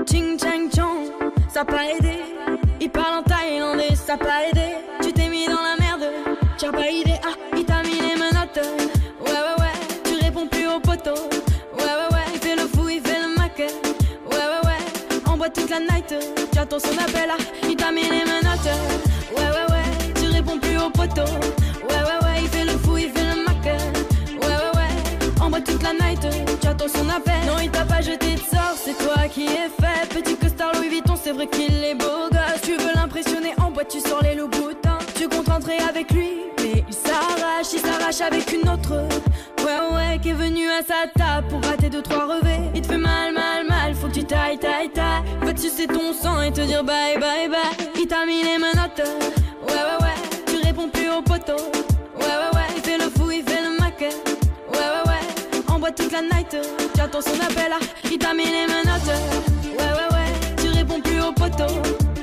Ching chang chong, ça a pas aidé. Il parle en thaïlandais, ça a pas aidé. Tu t'es mis dans la merde, tu as pas idée. Ah, il t'a mis les menottes. Ouais, ouais, ouais, tu réponds plus au poteau. Ouais, ouais, ouais, il fait le fou, il fait le mac. Ouais, ouais, ouais, on boit toute la night. Tu attends son appel, ah, il t'a mis les menottes. Ouais, ouais, ouais, tu réponds plus au poteau. Ouais, ouais, ouais, il fait le fou, il fait le mac. Ouais, ouais, ouais, on boit toute la night. Tu attends son appel. Non, il t'a pas jeté de sort, c'est toi qui es fait. Petit costard Louis Vuitton, c'est vrai qu'il est beau gosse. Tu veux l'impressionner en boîte, tu sors les loups boutins. Tu comptes rentrer avec lui, mais il s'arrache avec une autre. Ouais, ouais, qui est venu à sa table pour rater 2-3 revêts. Il te fait mal, mal, mal, faut que tu tailles. Va te sucer ton sang et te dire bye, bye, bye. Il t'a mis les menottes. Ouais, ouais, ouais, tu réponds plus au poteau. Ouais, ouais, ouais, il fait le fou, il fait le mac. Ouais, ouais, ouais, on boit toute la night. Tu attends son appel, ah, il t'a mis les menottes. Ouais, ouais, ouais, tu réponds plus au poteau.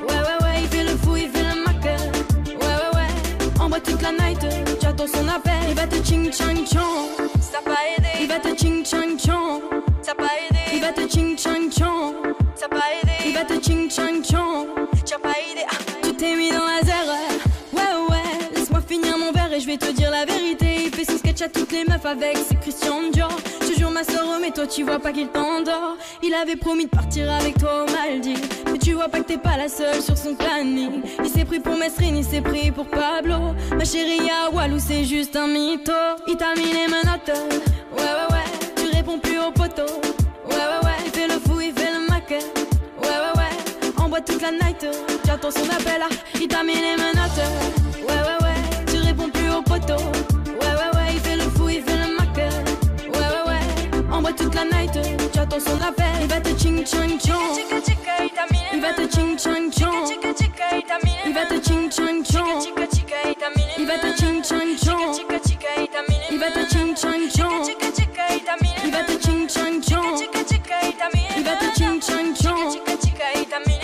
Ouais, ouais, ouais, il fait le fou, il fait le mac. Ouais, ouais, ouais, on boit toute la night. Tu attends son appel, il va te ching chang chong. Ça a pas aidé. Il va te ching chang chong. Ça a pas aidé. Il va te ching chang chong. Ça a pas aidé. Il va te ching chang chong. T'as pas idée. Ah, tu t'es mis dans la zère. Ouais, ouais, laisse-moi finir mon verre et je vais te dire la vérité. Il fait son sketch à toutes les meufs avec ses Christian Dior. Je te jure ma soeur, mais toi tu vois pas qu'il t'endort. Il avait promis de partir avec toi aux Maldives, mais tu vois pas que t'es pas la seule sur son planning. Il s'est pris pour Mesrine, il s'est pris pour Pablo. Ma chérie à Walou c'est juste un mytho. Il t'a mis les menottes. Ouais, ouais, ouais, tu réponds plus au poteau. Ouais, ouais, ouais, il fait le fou, il fait le mac. Ouais, ouais, ouais, on boit toute la night. J'attends son appel, ah, il t'a mis les menottes. Ouais, ouais, ouais, tu réponds plus au poteau. Ouais, ouais, ouais, il fait le fou, il fait le mac. Ouais, ouais, ouais, on boit toute la night. J'attends son appel, il va te ching chang chong. Il va te ching chang chong. Il va te ching chang chong. Il va te ching chang chong. Il va te ching chang chong. Il va te ching chang chong. Il va te ching chang chong.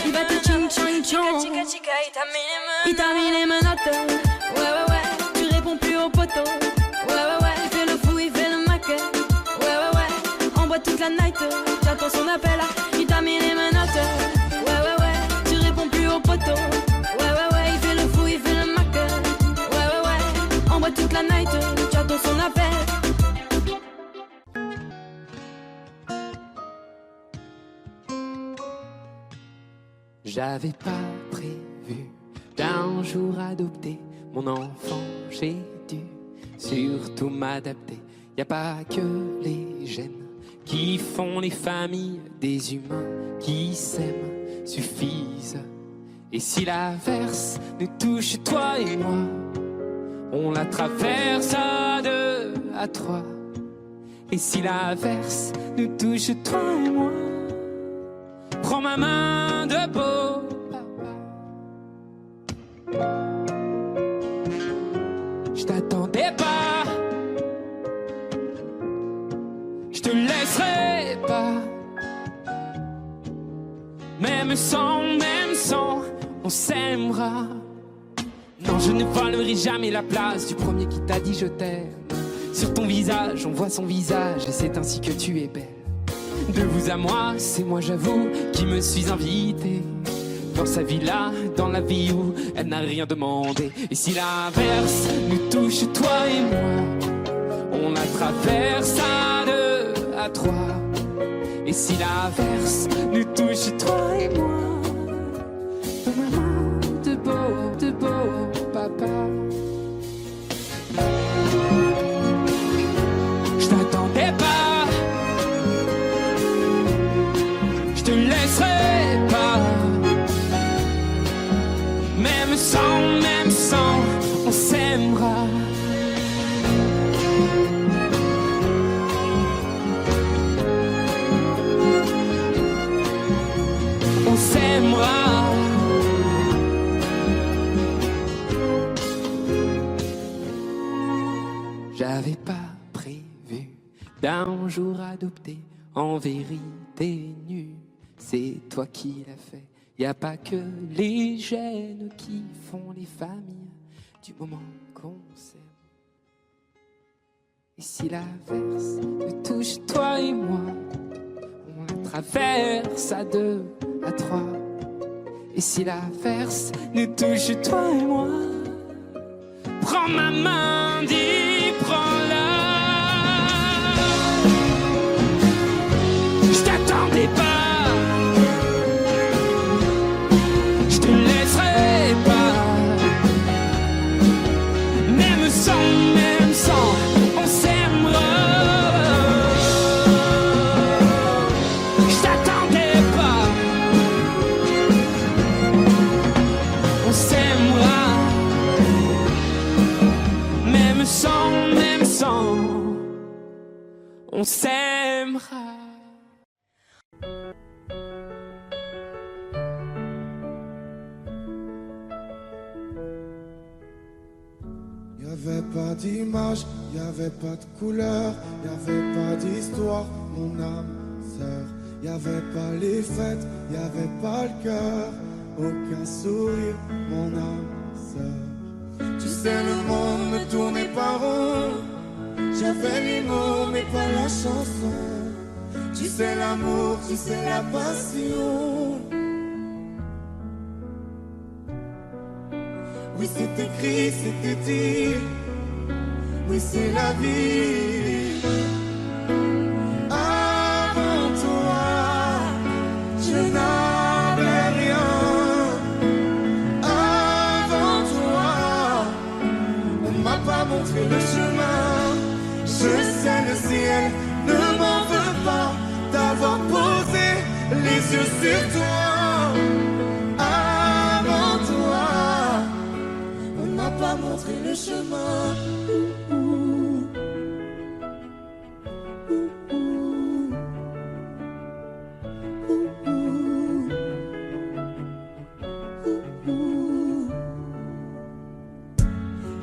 Il va te ching chang chong. Il t'a mis les menottes. Ouais, ouais, ouais, tu réponds plus au poteau. Ouais, ouais, ouais, il fait le fou, il fait le mac. Ouais, ouais, ouais, on boit toute la night. J'attends son appel, il t'a mis les menottes. Ouais, ouais, ouais, tu réponds plus au poteau. Ouais, ouais, ouais, il fait le fou, il fait le mac. Ouais, ouais, ouais, on boit toute la night. J'attends son appel. J'avais pas prévu d'un jour adopter mon enfant, j'ai dû surtout m'adapter. Y a pas que les gènes qui font les familles, des humains qui s'aiment suffisent. Et si l'averse nous touche, toi et moi, on la traverse à 2, à 3. Et si l'averse nous touche, toi et moi, prends ma main de beau papa. Je t'attendais pas, je te laisserai pas. Même sans, on s'aimera. Non, je ne volerai jamais la place du premier qui t'a dit je t'aime. Sur ton visage, on voit son visage et c'est ainsi que tu es belle. De vous à moi, c'est moi j'avoue qui me suis invité dans sa villa, dans la vie où elle n'a rien demandé. Et si l'averse nous touche, toi et moi, on la traverse à 2, à 3. Et si l'averse nous touche, toi et moi, de beau papa. Je t'attendais pas, je te laisserai pas. Même sans, on s'aimera. On s'aimera. J'avais pas prévu d'un jour adopter, en vérité nu. C'est toi qui l'as fait. Y a pas que les gènes qui font les familles du moment qu'on s'aime. Et si l'averse nous touche, toi et moi, on la traverse à 2, à 3. Et si l'averse nous touche, toi et moi, prends ma main, dis, prends-la. Je t'attendais pas, je te laisserai pas. Même sans, on s'aimera. Je t'attendais pas, on s'aimera. Même sans, on s'aimera. Y'avait pas d'image, y'avait pas de couleur, y'avait pas d'histoire, mon âme sœur. Y'avait pas les fêtes, y'avait pas le cœur, aucun sourire, mon âme sœur. Tu sais, le monde me tournait pas rond, j'avais les mots mais pas la chanson. Tu sais l'amour, tu sais la passion. Oui, c'est écrit, c'était dit. Oui, c'est la vie. Avant toi, je n'avais rien. Avant toi, on m'a pas montré le chemin. Je sais, le ciel ne m'en veut pas d'avoir posé les yeux sur toi. Pas montrer le chemin.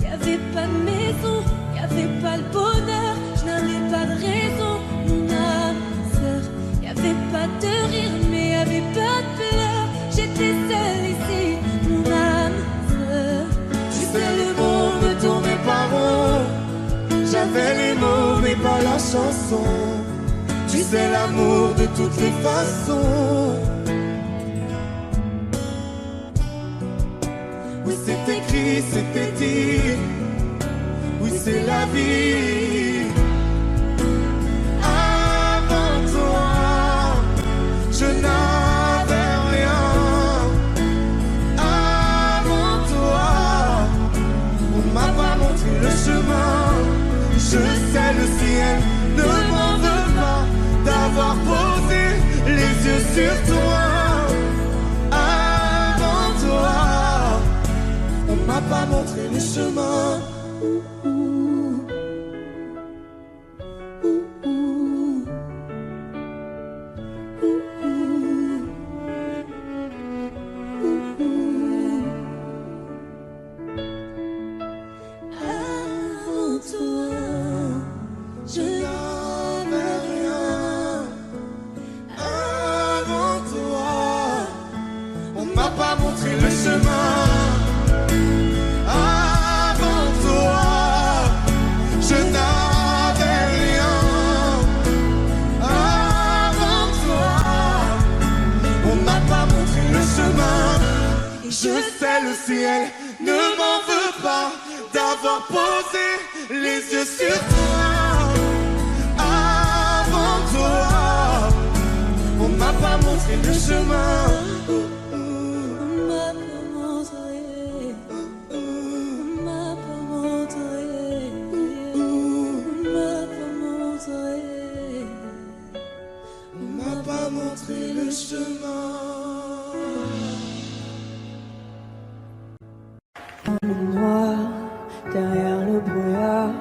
Y'avait pas de maison, y'avait pas le bonheur, je n'avais pas de raison, mon âme sœur. Y'avait pas de rire, mais y'avait pas de pleurs. J'étais seule ici, mon âme sœur. Le monde ne tournait pas rond. J'avais les mots mais pas la chanson. Tu sais l'amour de toutes les façons. Oui, c'est écrit, c'était dit. Oui, c'est la vie. Avant toi, je n'avais rien. M'a pas montré le chemin. Je sais, le ciel ne m'en veut pas d'avoir posé les yeux sur toi. Avant toi, on m'a pas montré le chemin. Je sais, le ciel ne m'en veut pas d'avoir posé les yeux sur toi. Avant toi, on m'a pas montré le chemin. On m'a pas montré. On m'a pas montré. On m'a pas montré. On m'a pas montré le chemin. Noir, derrière le brouillard,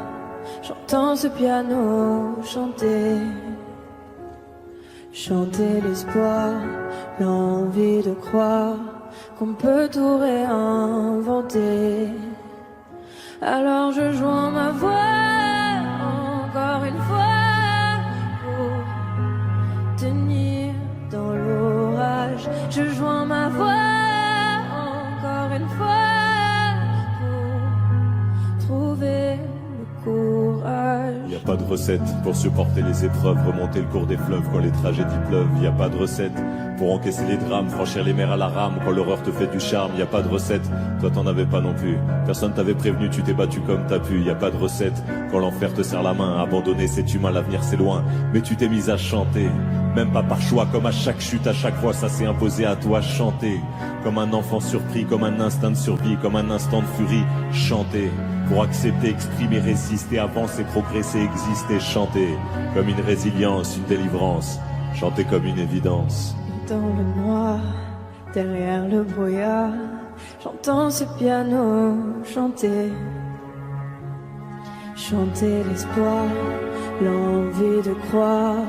j'entends ce piano chanter. Chanter l'espoir, l'envie de croire qu'on peut tout réinventer. Alors je joins ma voix encore une fois pour tenir dans l'orage. Je joins ma voix encore une fois. Il n'y a pas de recette pour supporter les épreuves, remonter le cours des fleuves quand les tragédies pleuvent. Y a pas de recette pour encaisser les drames, franchir les mers à la rame quand l'horreur te fait du charme. Y a pas de recette, toi t'en avais pas non plus. Personne t'avait prévenu, tu t'es battu comme t'as pu. Y a pas de recette quand l'enfer te serre la main. Abandonner c'est humain, l'avenir c'est loin. Mais tu t'es mise à chanter, même pas par choix, comme à chaque chute, à chaque fois ça s'est imposé à toi. Chanter comme un enfant surpris, comme un instinct de survie, comme un instant de furie. Chanter pour accepter, exprimer, résister, avancer, progresser, exister. Chanter comme une résilience, une délivrance. Chanter comme une évidence. Dans le noir, derrière le brouillard, j'entends ce piano chanter. Chanter l'espoir, l'envie de croire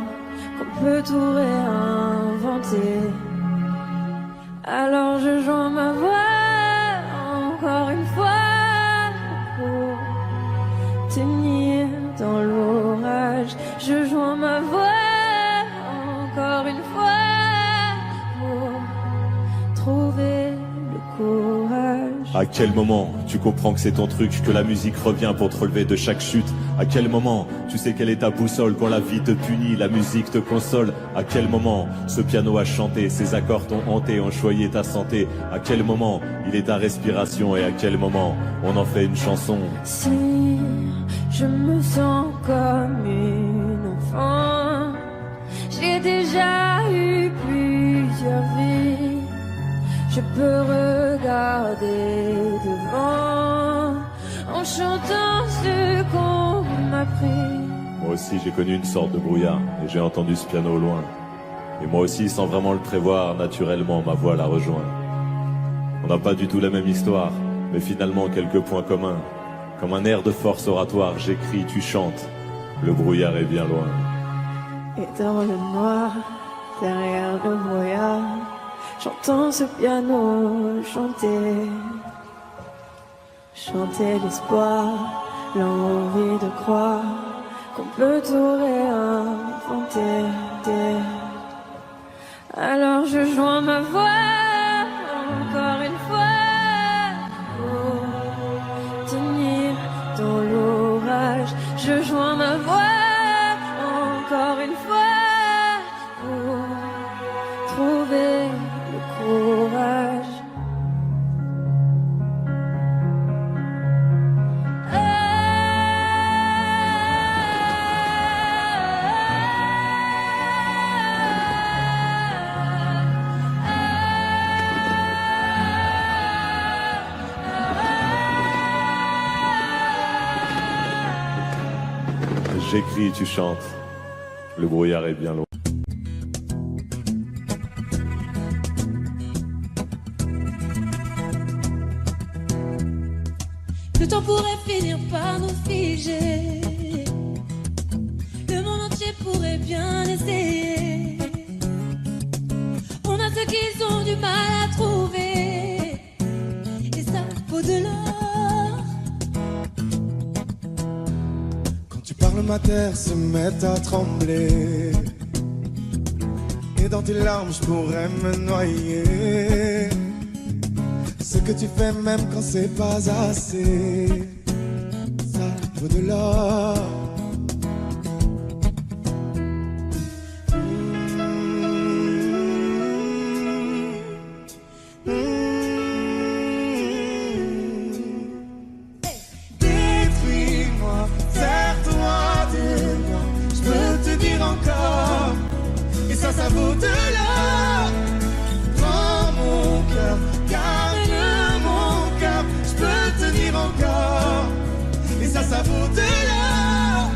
qu'on peut tout réinventer. Alors je joins ma voix encore une fois pour tenir dans l'orage. Je joins ma voix encore une fois pour trouver le courage. À quel moment tu comprends que c'est ton truc, que la musique revient pour te relever de chaque chute? À quel moment tu sais quelle est ta boussole quand la vie te punit, la musique te console? À quel moment ce piano a chanté, ses accords t'ont hanté, ont choyé ta santé? À quel moment il est ta respiration et à quel moment on en fait une chanson? Si je me sens comme une enfant, j'ai déjà eu plusieurs vies. Je peux regarder devant en chantant ce qu'on m'a pris. Moi aussi j'ai connu une sorte de brouillard et j'ai entendu ce piano au loin. Et moi aussi, sans vraiment le prévoir, naturellement ma voix la rejoint. On n'a pas du tout la même histoire, mais finalement quelques points communs. Comme un air de force oratoire, j'écris, tu chantes. Le brouillard est bien loin. Et dans le noir, derrière le brouillard, j'entends ce piano chanter. Chanter l'espoir, l'envie de croire qu'on peut tout réinventer. Alors je joins ma voix encore une fois pour tenir dans l'orage. Je joins ma voix encore une fois pour trouver le courage. J'écris, tu chantes. Le brouillard est bien loin. Le temps pourrait finir par nous figer. Le monde entier pourrait bien essayer. On a ceux qui ont du mal à trouver. Et ça vaut de l'or. Quand tu parles, ma terre se met à trembler. Et dans tes larmes, je pourrais me noyer. Ce que tu fais même quand c'est pas assez, ça vaut de l'or. Détruis-moi, serre-toi de moi, je peux te dire encore, et ça vaut de l'or. Prends mon cœur, encore, et ça vaut de l'or.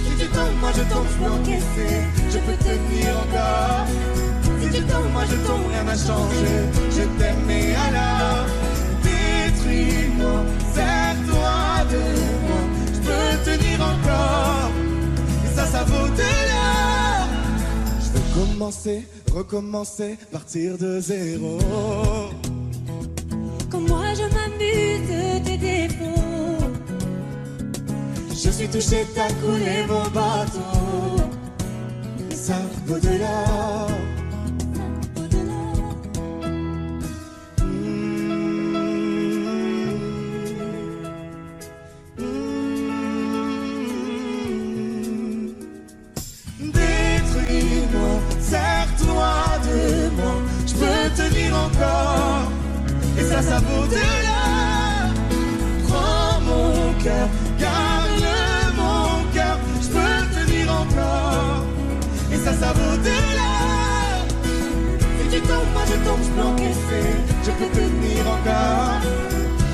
Si tu tombes, moi je tombe, je peux encaisser, je peux tenir encore. Si tu tombes, moi je tombe, rien n'a changé, je t'aime et alors détruis-moi, serre-toi de moi, je peux tenir encore, et ça vaut de l'or. Je veux commencer, recommencer, partir de zéro. Comme moi je m'amuse de tes défauts. Je suis touché, t'as coulé mon bateau. Ça vaut de l'or. de moi, je peux tenir encore. Et ça vaut de là. Prends mon cœur, garde mon cœur, je peux tenir encore. Et ça vaut de là. Si tu tombes, moi je tombe, je peux encaisser, je peux tenir encore.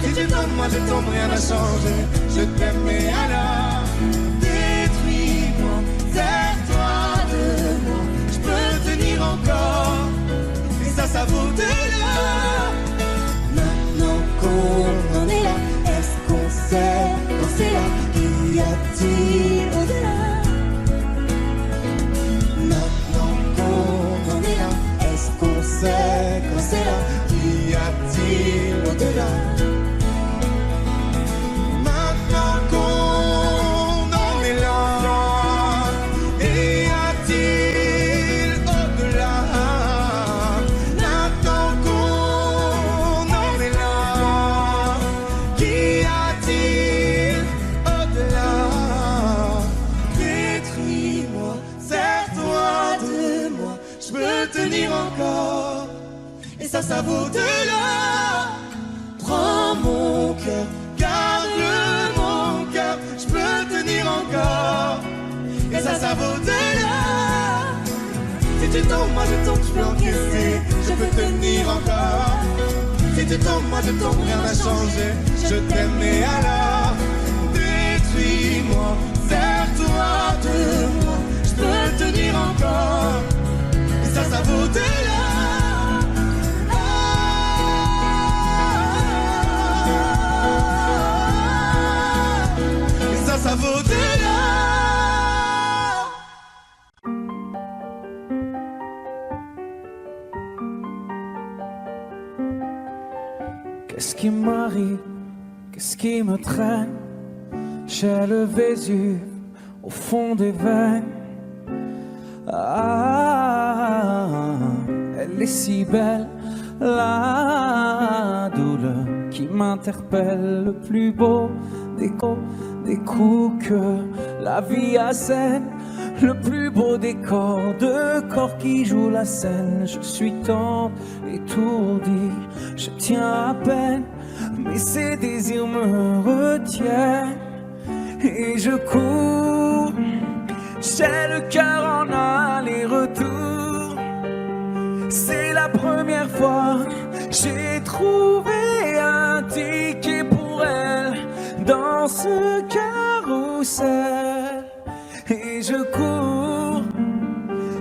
Si tu tombes, moi je tombe, rien n'a changé, je t'aime mais alors détruis-moi, serre-toi de moi, je peux tenir encore. Et ça vaut de là. Maintenant qu'on en est là, est-ce qu'on sait quand c'est là? Qu'y a-t-il au-delà? Maintenant qu'on en est là, est-ce qu'on sait quand c'est là? Qu'y a-t-il au-delà? Maintenant qu'on en est là, y a-t-il au-delà? Maintenant qu'on en est là, qu'y a-t-il au-delà? Détruis-moi, serre-toi de moi, je peux tenir encore. Et ça vaut de là. Prends mon cœur, garde mon cœur, je peux tenir encore. Et ça vaut de là. Si tu tombes, moi je tombe, je peux encaisser, je peux tenir encore. Si tu tombes, moi je tombe, rien n'a changé, je t'aime mais alors détruis-moi, serre-toi de moi, je peux tenir encore. Et ça vaut de là. Ça vaut de là. Qu'est-ce qui m'arrive? Qu'est-ce qui me traîne? J'ai le Vésuve au fond des veines. Ah, elle est si belle, la douleur qui m'interpelle, le plus beau des coups que la vie assène, le plus beau des corps, de corps qui jouent la scène. Je suis tant étourdi, je tiens à peine, mais ces désirs me retiennent et je cours. J'ai le cœur en aller-retour. C'est la première fois j'ai trouvé un ticket pour elle dans ce carrousel et je cours.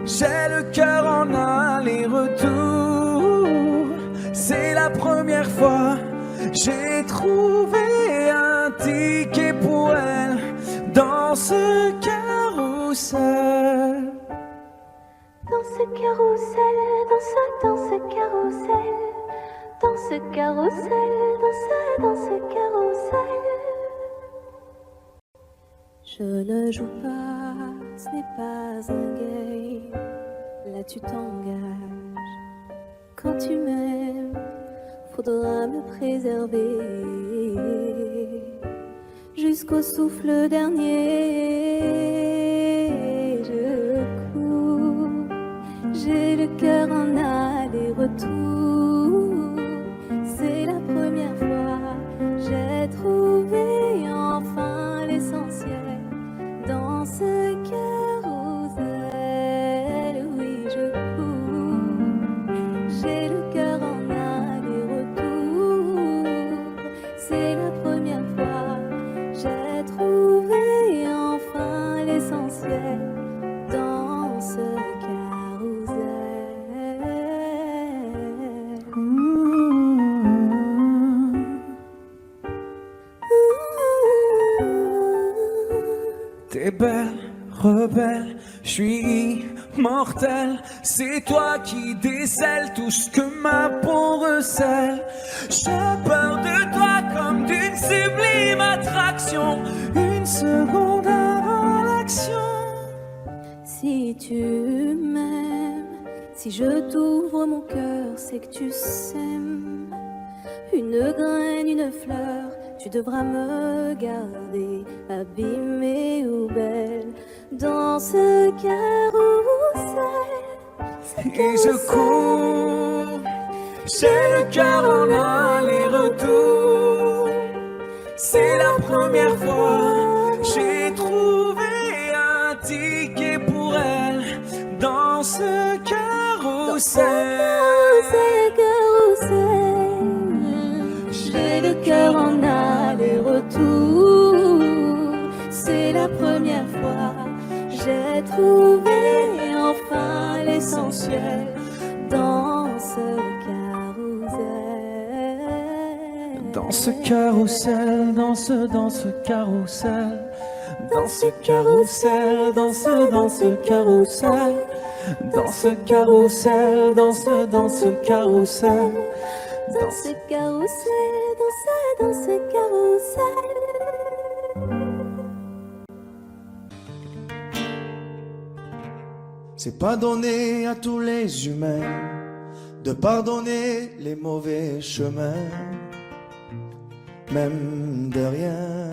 J'ai le cœur en aller-retour. C'est la première fois j'ai trouvé un ticket pour elle dans ce carrousel. Dans ce carrousel, dans ce carrousel, dans ce carrousel, dans ce carrousel. Je ne joue pas, ce n'est pas un game. Là tu t'engages. Quand tu m'aimes, faudra me préserver jusqu'au souffle dernier. Je cours, j'ai le cœur en aller-retour. C'est la première fois j'ai trouvé enfin l'essentiel dans ce carrousel. Oui, je cours, j'ai le cœur en aller-retour. C'est la première fois j'ai trouvé enfin l'essentiel dans ce carrousel. T'es belle, rebelle, je suis immortel. C'est toi qui décèles tout ce que ma peau recèle. J'ai peur de toi comme d'une sublime attraction. Une seconde avant l'action. Si tu m'aimes, si je t'ouvre mon cœur, c'est que tu sèmes une graine, une fleur. Tu devras me garder abîmée ou belle dans ce carrousel. et je cours. J'ai le cœur en aller-retour. C'est la première fois. J'ai trouvé un ticket pour elle dans ce carrousel. J'ai le cœur en aller-retour. C'est la première fois. J'ai trouvé enfin l'essentiel dans ce carrousel. Dans ce carrousel, dans ce carrousel. Dans ce carrousel, dans ce carrousel. Dans ce carrousel, dans ce carrousel. Dans ce carrousel, dans ce carrousel. C'est pas donné à tous les humains de pardonner les mauvais chemins, même de rien.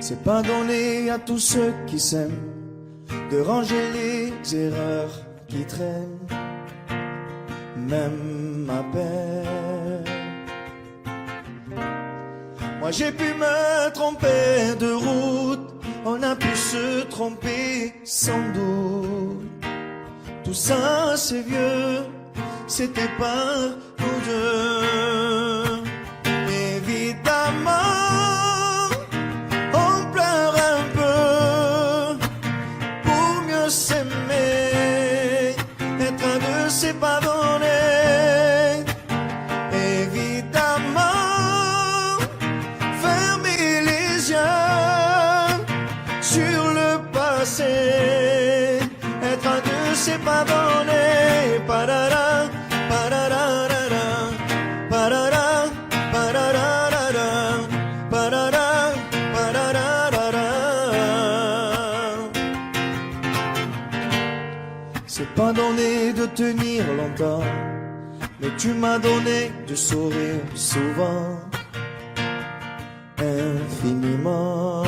C'est pas donné à tous ceux qui s'aiment de ranger les erreurs qui traînent, même à peine. Moi j'ai pu me tromper de route, on a pu se tromper sans doute. Tout ça c'est vieux, c'était pas nous deux. Évidemment, on pleure un peu pour mieux s'aimer. Être à deux c'est pas donné. Évidemment, fermer les yeux sur le passé. Être à deux c'est pas donné. Parara, pararara, parara, pararara, parara, pararara. C'est pas donné de tenir longtemps, mais tu m'as donné du sourire souvent, infiniment.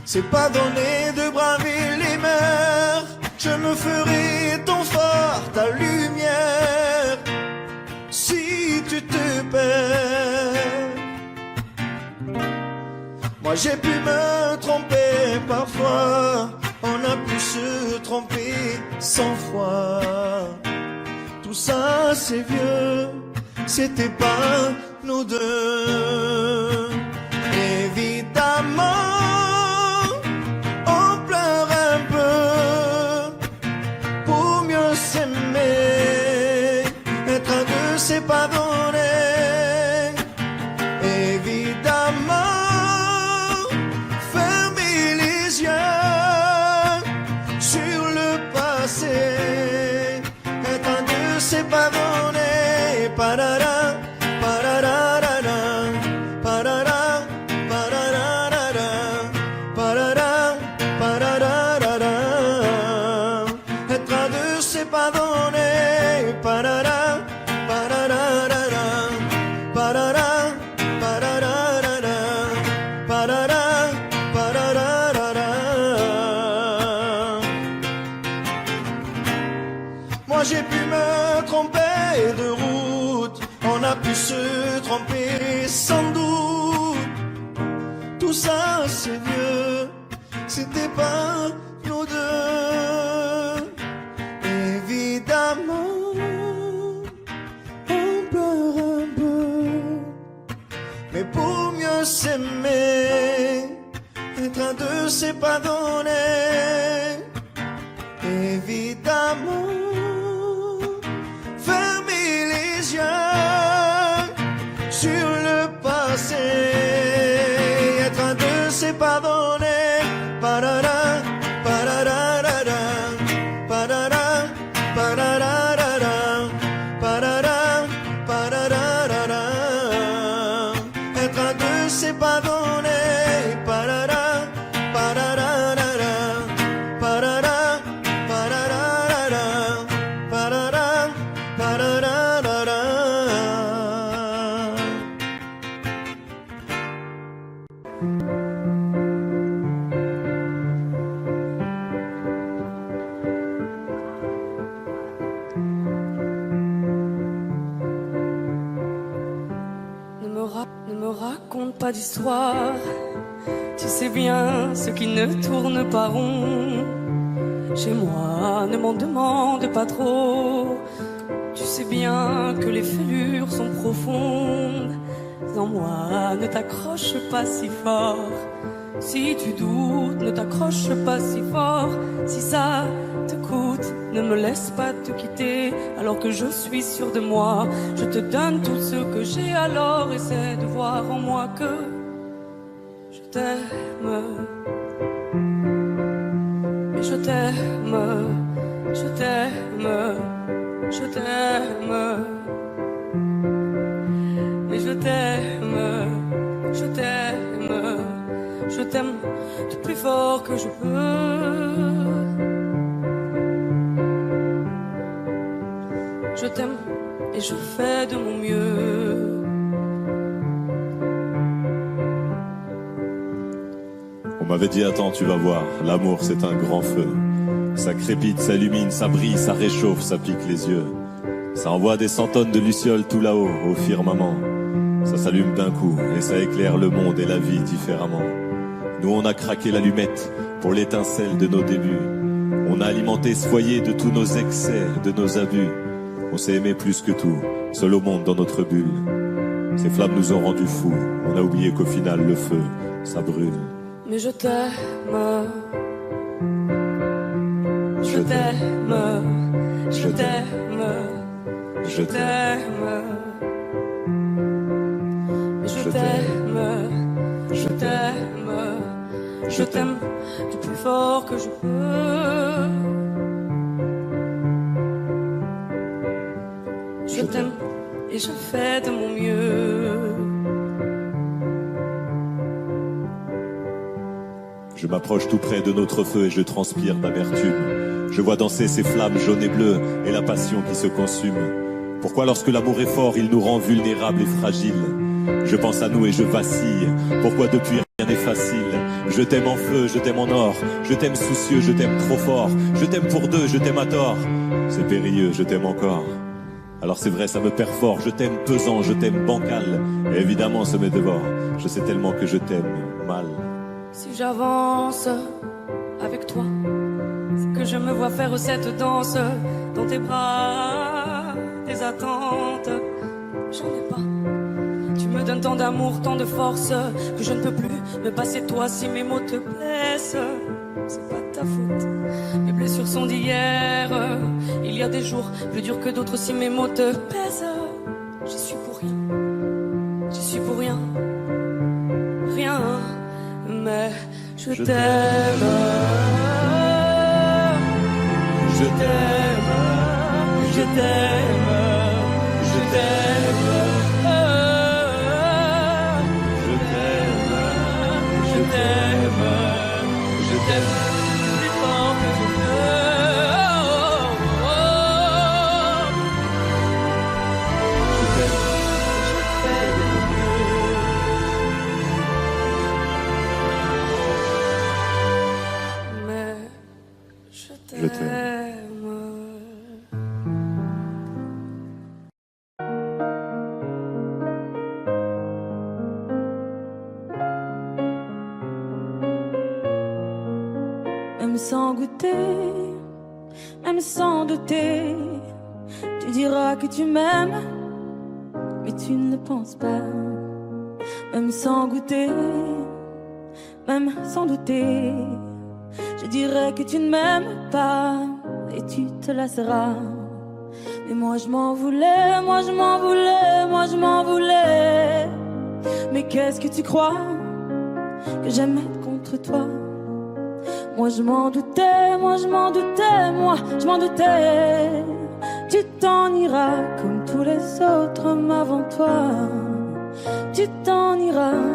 C'est pas donné de braver les mers, je me ferai ton phare, ta lumière, si tu te perds. Moi j'ai pu me tromper parfois, on a pu se tromper 100 fois. Tout ça c'est vieux, c'était pas nous deux. Évidemment, on pleure un peu pour mieux s'aimer. Être à deux c'est pas donné. Évidemment, fermer les yeux sur le passé. Être à deux c'est pas donné. Parara, pararara, parara, pararara, parara, pararara. Être à deux c'est pas donné. Parara, pararara, parara, pararara, parara, pararara. Moi j'ai pu me tromper de route, on a pu se tromper sans doute. Tout ça c'est vieux, c'était pas nous deux. Évidemment, on pleure un peu, mais pour mieux s'aimer, être à deux c'est pas donné. Évidemment, fermer les yeux sur le passé. Être à deux c'est pas donné. Parara, pararara, parara, pararara, parara, pararara. Être à deux c'est pas donné. Parara, pararara, parara, pararara. pas d'histoire. Tu sais bien ce qui ne tourne pas rond. Chez moi, ne m'en demande pas trop. Tu sais bien que les fêlures sont profondes. En moi, ne t'accroche pas si fort. Si tu doutes, ne t'accroche pas si fort. Si ça te coûte, ne me laisse pas te quitter. Alors que je suis sûr de moi, je te donne tout ce que j'ai. Alors essaie de voir en moi que je t'aime. Mais je t'aime, je t'aime, je t'aime. Mais je t'aime, je t'aime, je t'aime du plus fort que je peux. Je t'aime et je fais de mon mieux. On m'avait dit attends, tu vas voir, l'amour c'est un grand feu. Ça crépite, ça illumine, ça brille, ça réchauffe, ça pique les yeux. Ça envoie des centonnes de lucioles tout là-haut, au firmament. Ça s'allume d'un coup et ça éclaire le monde et la vie différemment. Nous on a craqué l'allumette pour l'étincelle de nos débuts. On a alimenté ce foyer de tous nos excès, de nos abus. On s'est aimé plus que tout, seul au monde dans notre bulle. Ces flammes nous ont rendus fous, on a oublié qu'au final le feu, ça brûle. Mais je t'aime, je t'aime, je t'aime, je t'aime. Je t'aime, je t'aime, je t'aime du plus fort que je peux. Je t'aime et je fais de mon mieux. Je m'approche tout près de notre feu et je transpire d'amertume. Je vois danser ces flammes jaunes et bleues et la passion qui se consume. Pourquoi lorsque l'amour est fort, il nous rend vulnérables et fragiles? Je pense à nous et je vacille. Pourquoi depuis rien n'est facile? Je t'aime en feu, je t'aime en or. Je t'aime soucieux, je t'aime trop fort. Je t'aime pour deux, je t'aime à tort. C'est périlleux, je t'aime encore. Alors c'est vrai, ça me perd fort. Je t'aime pesant, je t'aime bancal. Et évidemment, ça me dévore. Je sais tellement que je t'aime mal. Si j'avance avec toi, c'est que je me vois faire cette danse dans tes bras, des attentes. J'en ai pas. Tu me donnes tant d'amour, tant de force que je ne peux plus me passer de toi si mes mots te blessent. C'est pas ta faute. Mes blessures sont d'hier. Il y a des jours plus durs que d'autres si mes mots te pèsent. J'y suis pour rien. J'y suis pour rien. Rien. Mais je t'aime. Je t'aime. Je t'aime. Je t'aime. Je t'aime plus fort que je peux. Je t'aime, je fais de mon mieux. Mais je t'aime. Même sans goûter, même sans douter, tu diras que tu m'aimes, mais tu ne penses pas. Même sans goûter, même sans douter, je dirais que tu ne m'aimes pas et tu te lasseras. Mais moi je m'en voulais, moi je m'en voulais, moi je m'en voulais. Mais qu'est-ce que tu crois que j'aime être contre toi? Moi je m'en doutais, moi je m'en doutais, moi je m'en doutais. Tu t'en iras comme tous les autres hommes avant toi. Tu t'en iras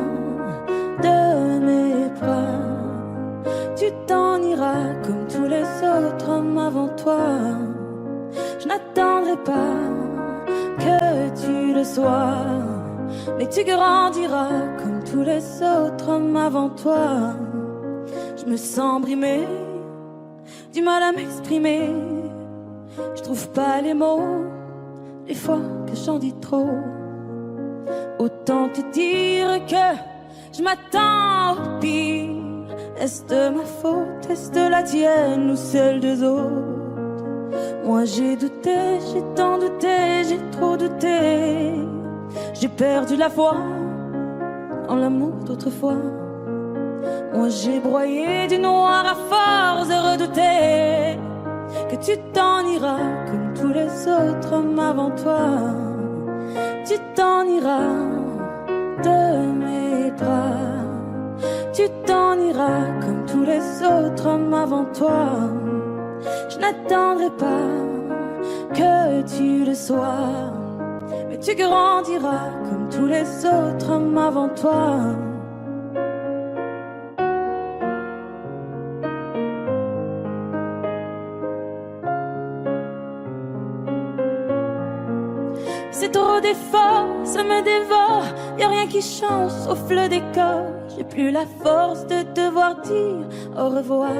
de mes bras. Tu t'en iras comme tous les autres hommes avant toi. Je n'attendrai pas que tu le sois, mais tu grandiras comme tous les autres hommes avant toi. Je me sens brimée, du mal à m'exprimer. Je trouve pas les mots, des fois que j'en dis trop. Autant te dire que je m'attends au pire. Est-ce de ma faute, est-ce de la tienne ou celle des autres? Moi j'ai douté, j'ai tant douté, j'ai trop douté. J'ai perdu la foi en l'amour d'autrefois. Moi j'ai broyé du noir à force de redouter que tu t'en iras comme tous les autres hommes avant toi. Tu t'en iras de mes bras. Tu t'en iras comme tous les autres hommes avant toi. Je n'attendrai pas que tu le sois, mais tu grandiras comme tous les autres hommes avant toi. C'est trop d'efforts, ça me dévore. Y'a rien qui change sauf le décor. J'ai plus la force de devoir dire au revoir.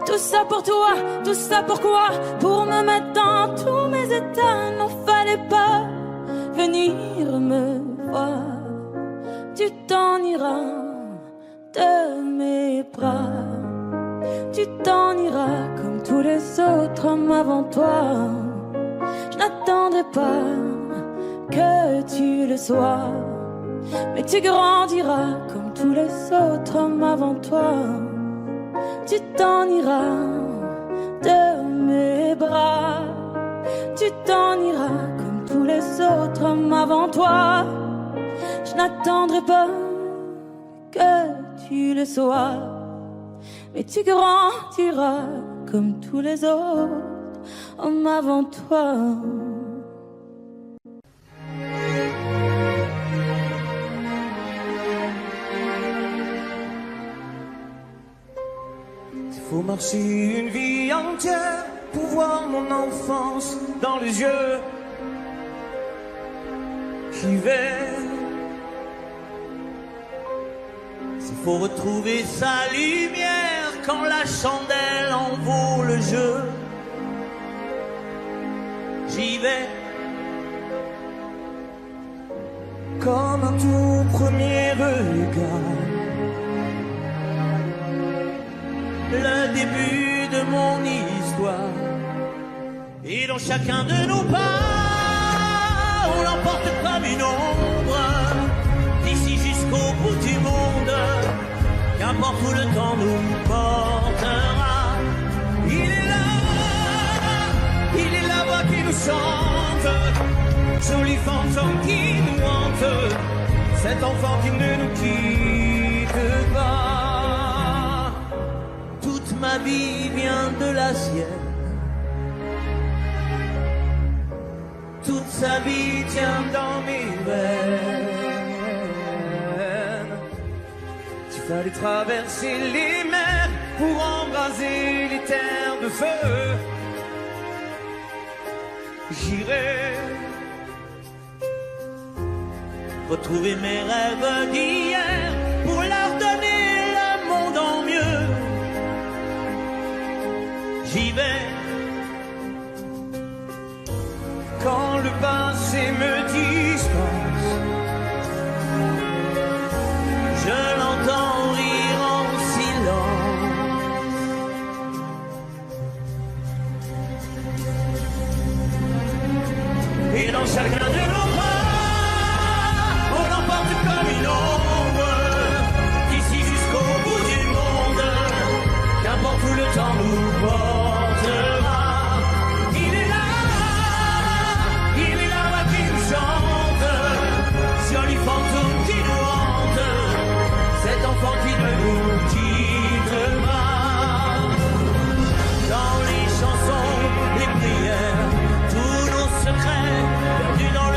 Tout ça pour toi, tout ça pourquoi? Pour me mettre dans tous mes états. N'en fallait pas venir me voir. Tu t'en iras de mes bras. Tu t'en iras comme tous les autres hommes avant toi. Je n'attendrai pas que tu le sois, mais tu grandiras comme tous les autres hommes avant toi. Tu t'en iras de mes bras. Tu t'en iras comme tous les autres hommes avant toi. Je n'attendrai pas que tu le sois, mais tu grandiras comme tous les autres hommes avant toi. Faut marcher une vie entière pour voir mon enfance dans les yeux. J'y vais. S'il faut retrouver sa lumière quand la chandelle en vaut le jeu. J'y vais. Comme un tout premier regard, le début de mon histoire. Et dans chacun de nos pas, on l'emporte comme une ombre, d'ici jusqu'au bout du monde. Qu'importe où le temps nous portera, il est la voix qui nous chante, joli fantôme qui nous hante, cet enfant qui ne nous quitte pas. Toute ma vie vient de la sienne, toute sa vie tient dans mes veines. Il fallait traverser les mers pour embraser les terres de feu. J'irai retrouver mes rêves d'hier pour leur donner le monde en mieux. J'y vais quand le passé me dispense. Je l'entends rire en silence. Et dans chacun de nos pas, on l'emporte comme une ombre, d'ici jusqu'au bout du monde. Qu'importe où le temps nous portera, il est là qui nous chante, joli fantôme qui nous hante, cet enfant qui ne nous quitte pas. Dans les chansons, les prières, tous nos secrets perdus dans le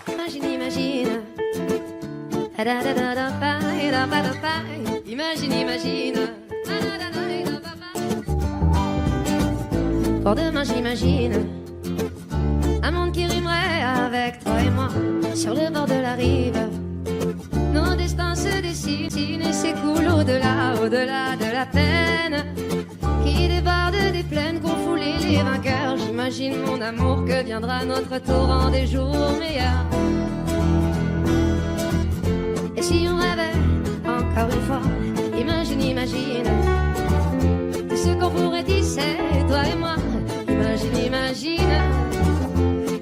Imagine, imagine. Imagine, imagine. Pour demain, j'imagine un monde qui rimerait avec toi et moi sur le bord de la rive. Nos destins se dessinent et s'écoulent au-delà, au-delà de la peine qui déborde des plaines qu'ont foulé les vainqueurs. J'imagine mon amour que viendra notre tour en des jours meilleurs. Et si on rêvait encore une fois, imagine, imagine tout ce qu'on pourrait tisser, toi et moi. Imagine, imagine.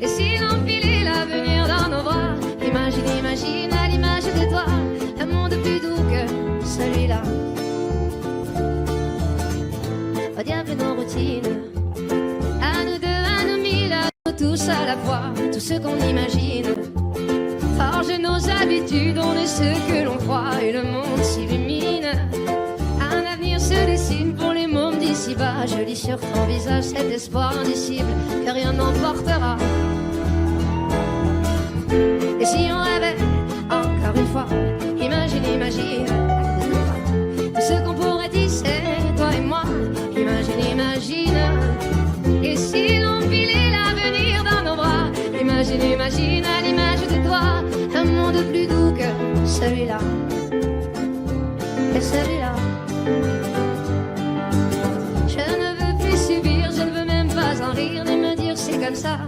Et si l'on filait l'avenir dans nos bras, imagine, imagine à l'image de toi, un monde plus doux que celui-là. Au diable nos routines, à nous deux, à nous mille, à nous tous à la fois, tout ce qu'on imagine. Forge nos habitudes, on est ce que l'on croit et le monde s'illumine. Un avenir se dessine pour les mômes d'ici-bas. Je lis sur ton visage cet espoir indicible que rien n'emportera. Et si on rêvait encore une fois, imagine, imagine tout ce qu'on pourrait tisser, toi et moi. Imagine, imagine. Et si l'on filait l'avenir dans nos bras, imagine, imagine à l'image de toi, un monde plus doux que celui-là. Et celui-là. Je ne veux plus subir, je ne veux même pas en rire, ni me dire c'est comme ça.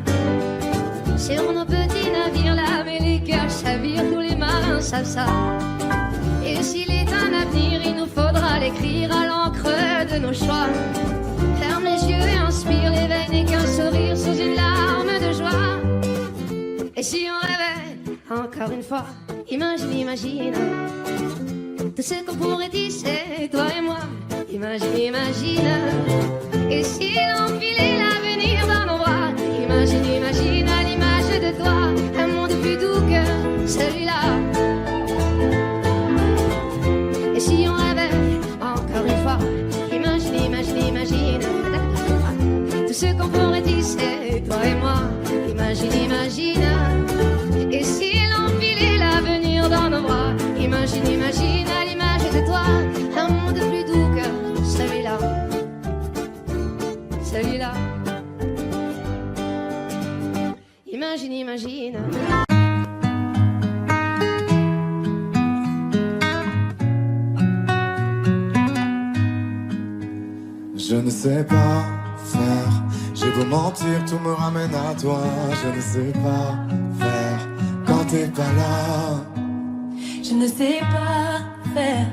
Sur nos petits navires là, mais les cœurs chavirent, tous les marins savent ça. Et s'il est un avenir, il nous faudra l'écrire à l'encre de nos choix. Ferme les yeux et inspire, l'éveil n'est qu'un sourire sous une larme de joie. Et si on rêvait encore une fois, imagine, imagine tout ce qu'on pourrait tisser, toi et moi. Imagine, imagine. Et si l'on filait l'avenir dans nos bras, imagine, imagine à l'image de toi, un monde plus doux que celui-là. Et si on rêvait encore une fois, imagine, imagine, imagine tout ce qu'on pourrait tisser, toi et moi. Imagine, imagine. Et si l'on filait l'avenir dans nos bras, imagine, imagine à l'image de toi, un monde plus doux que celui-là. Celui-là. Imagine, imagine. Je ne sais pas faire, j'ai beau mentir, tout me ramène à toi. Je ne sais pas faire quand t'es pas là. Je ne sais pas faire,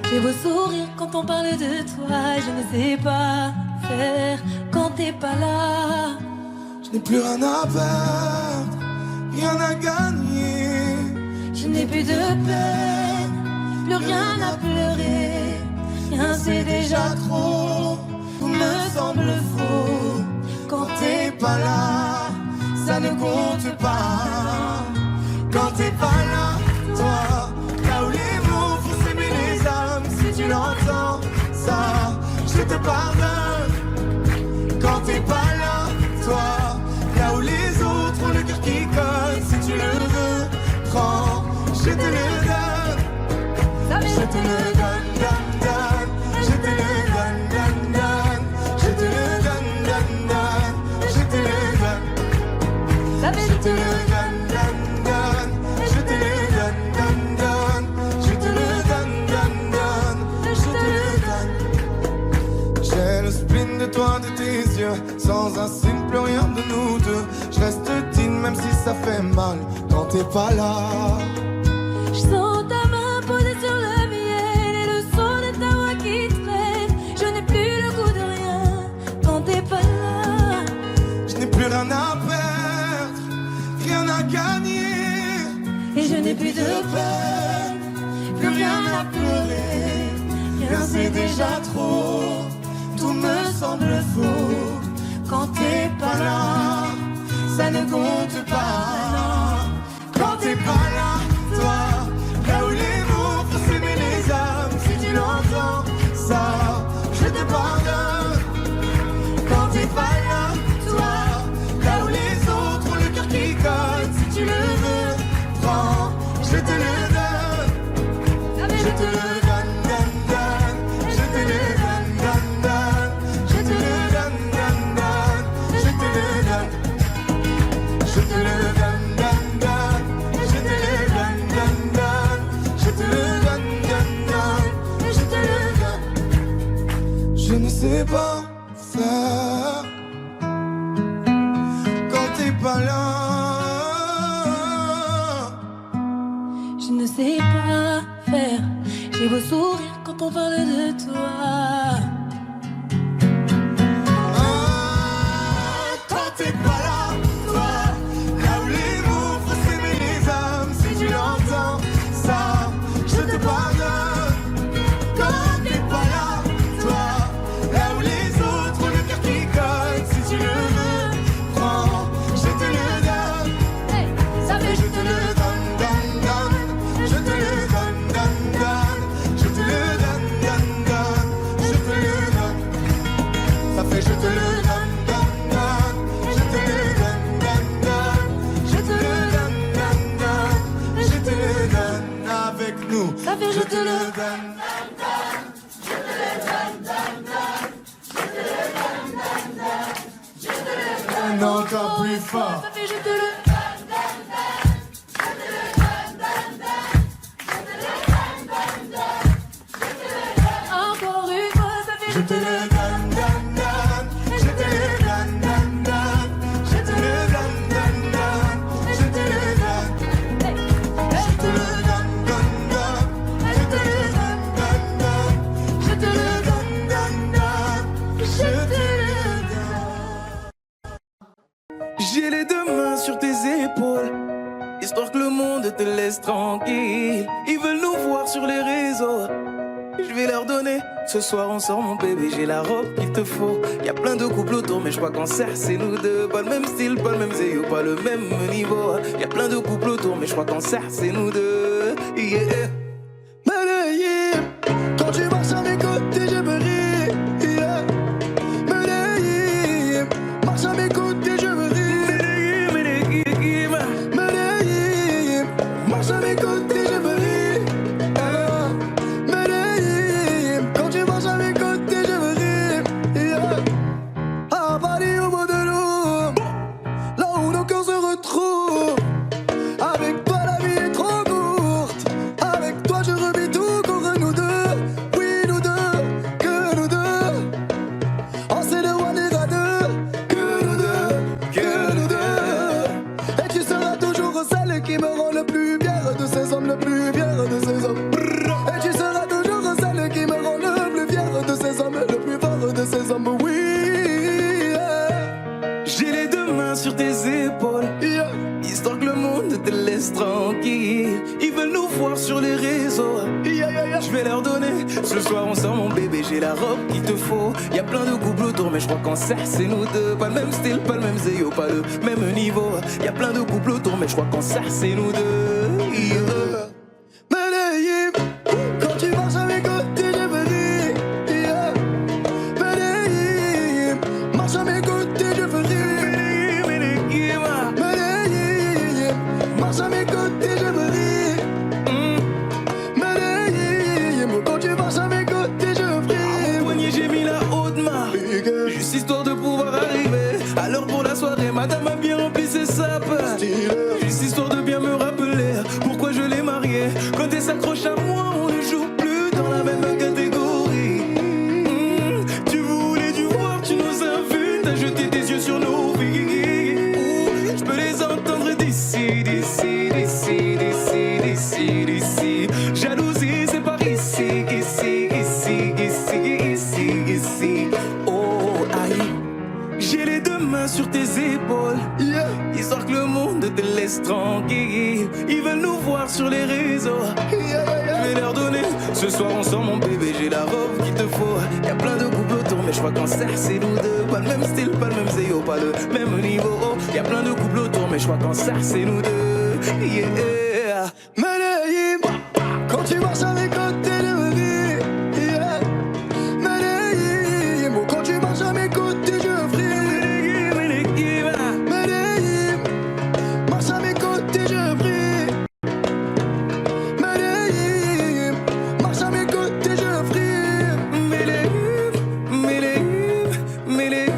j'ai beau sourire quand on parle de toi. Je ne sais pas faire quand t'es pas là. Je n'ai plus rien à perdre, rien à gagner. Je n'ai plus de peine, plus rien à pleurer. Rien c'est déjà trop, tout me semble faux. Quand t'es pas là, ça ne compte pas. Quand t'es pas là, toi, là où les mots font s'aimer les âmes. Si tu l'entends, ça, je te pardonne. Quand t'es pas là, toi, là où les autres ont le cœur qui colle. Si tu le veux, prends, je te le donne. Je te le donne, donne, donne. Je te le donne, donne, donne. Je te le donne, donne, donne. Je te le donne. Je te le donne, donne, donne. Je te le donne, donne, donne. Je te le donne, donne, donne. Je te le donne. J'ai le spin de toi, de tes yeux. Sans un signe, plus rien de nous deux. Je reste digne même si ça fait mal. Quand t'es pas là. Je sens ta main posée sur le miel et le son de ta voix qui traîne. Je n'ai plus le goût de rien quand t'es pas là. Je n'ai plus rien à perdre, rien à gagner. Et je n'ai plus de peine, plus rien à pleurer. Rien c'est déjà trop, tout me semble faux. Quand t'es pas là, ça ne compte pas. Quand t'es pas là, toi, là où les mots font s'aimer les âmes. Si tu l'entends, ça, je te pardonne. Quand t'es pas là, toi, là où les autres ont le cœur qui colle. Si tu le veux, sais pas faire quand t'es pas là. Je ne sais pas faire. J'ai beau sourire quand on parle de toi. Quand t'es pas là, toi, là où les mots font s'aimer les âmes, si tu l'entends, ça, je te pardonne. Quand t'es pas là, toi, là où les autres ont le cœur qui colle, si tu le veux, prends, je te le donne. Hey, ça fait Je te le donne, donne, donne. Je te le donne, donne, donne. Je te le donne, donne, donne. Je te le donne. Ça fait je te le donne, donne, donne. Je te le donne, donne, donne. Je te le donne, donne, donne. Je te le donne avec nous. Ça fait je te le donne. Encore plus fort. Ça fait je te le encore une fois, ça fait Je te le donne, donne, donne. Je te le donne, donne, donne. Je te le donne, donne, donne. Je te le donne. Je te le donne, donne, donne. Je te le donne, donne, donne. Je te le donne, donne, donne. Je te le donne. J'ai les deux mains sur tes épaules, histoire que le monde te laisse tranquille. Ils veulent nous voir sur les réseaux, je vais leur donner. Ce soir on sort mon bébé, j'ai la robe qu'il te faut. Y'a plein de couples autour mais je crois qu'en cercle c'est nous deux. Pas le même style, pas le même zéyo, pas le même niveau. Y'a plein de couples autour mais je crois qu'en cercle c'est nous deux. Yeah. Medellín, quand tu marches à mes côtés je me ris. Yeah. Medellín, marche à mes côtés je me ris. Medellín, marche à mes côtés je me ris. Medellín, quand tu marches à mes côtés je me ris. Yeah. À Paris au bout de l'eau, là où nos cœurs se retrouvent. Avec toi la vie est trop courte. Avec toi je revis tout contre nous deux. Oui nous deux, que nous deux. On sait de one et à deux. Que nous deux, que nous deux. Et tu seras toujours celle qui me rend le plus fier de ces hommes, le plus fier de ces hommes. Et tu seras toujours celle qui me rend le plus fier de ces hommes, le plus fort de ces hommes. Oui. J'ai les deux mains sur tes épaules, yeah. Histoire que le monde te laisse tranquille. Ils veulent nous voir sur les réseaux, yeah, yeah, yeah. Je vais leur donner. Ce soir on sort mon bébé, j'ai la robe qu'il te faut. Y'a plein de couples autour mais je crois qu'en cercle c'est nous deux. Pas le même style, pas le même zéyo, pas le même niveau. Y'a plein de couples autour mais je crois qu'en cercle c'est nous deux, yeah. Medellín, quand tu marches à mes côtés je me ris, yeah. Medellín, marche à mes côtés je me ris. Medellín, marche à mes côtés je me ris. Medellín, quand tu marches à mes côtés je me ris. Au poignet j'ai mis la haute main, juste histoire de pouvoir arriver. Alors pour la soirée madame a bien rempli ses sapes. Juste histoire de bien me rappeler pourquoi je l'ai mariée. Quand elle s'accroche à moi, on ne joue plus dans la même catégorie. Tu voulais du voir, tu nous as vus, t'as jeté tes yeux sur nos vies. Je peux les entendre d'ici, d'ici, d'ici, d'ici, d'ici, d'ici. Jalousie, c'est par ici, ici, ici, ici, ici, ici. Oh, aïe. J'ai les deux mains sur tes épaules, yeah. Histoire que le monde te laisse tranquille. Ils veulent nous voir sur les réseaux, yeah, yeah, yeah. Je vais leur donner. Ce soir on sort mon bébé, j'ai la robe qu'il te faut. Y'a plein de couples autour mais je crois qu'en cercle c'est nous deux. Pas le même style, pas le même zéyo, pas le même niveau. Y'a plein de couples autour mais je crois qu'en cercle c'est nous deux, yeah. Medellín, quand tu marches à mes côtés je me ris, yeah. Medellín, quand tu marches à mes côtés je fris. Medellín, marche à mes côtés je fris. Medellín, marche à mes côtés je fris. Medellín, Medellín, Medellín.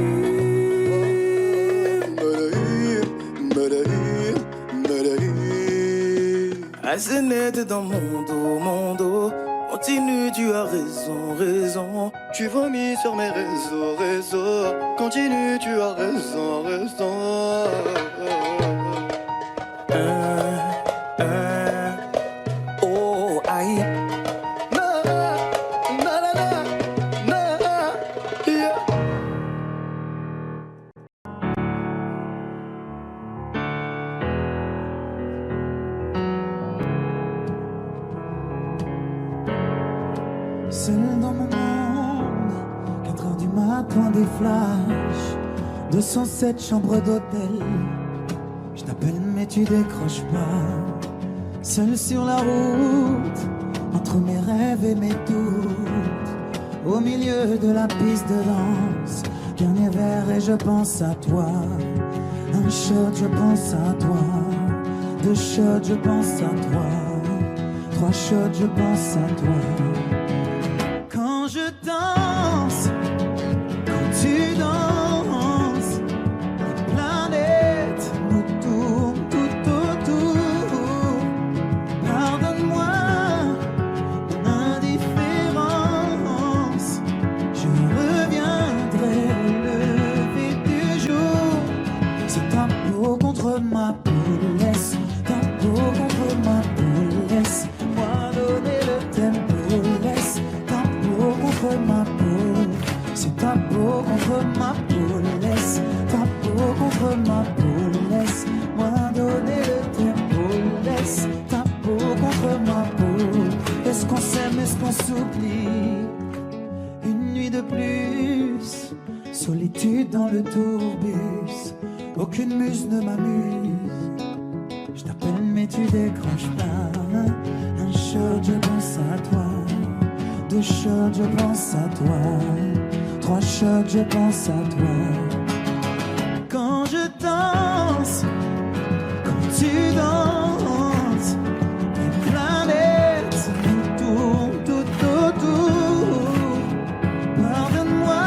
Medellín, Medellín. Assez net dans mon dos, mon dos. Continue, tu as raison, raison. tu vomis sur mes réseaux. Continue, tu as raison. Oh, aïe. Yeah. Seul dans mon monde, 4 heures du matin, des flashs, 207 chambres d'hôtel. Je t'appelle mais tu décroches pas. Seul sur la route, entre mes rêves et mes doutes, au milieu de la piste de danse. Dernier verre et je pense à toi. Un shot, je pense à toi. 2 shots, je pense à toi. 3 shots, je pense à toi. Quand je danse, quand tu danses, les planètes nous tournent tout autour. Pardonne-moi mon indifférence, je reviendrai au lever du jour. C'est ta peau contre ma peau, laisse ta peau contre ma peau, laisse-moi donner le tempo, laisse ta peau contre ma peau. C'est ta peau contre ma peau, laisse ta peau contre ma peau, laisse-moi donner le tempo, laisse ta peau contre ma peau. Est-ce qu'on s'aime, est-ce qu'on s'oublie? Une nuit de plus, solitude dans le tourbus, aucune muse ne m'amuse. Je t'appelle mais tu décroches pas. Un shot, je pense à toi. 2 shots, je pense à toi. 3 shots, je pense à toi. Quand je danse, quand tu danses, les planètes nous tournent tout autour. Pardonne-moi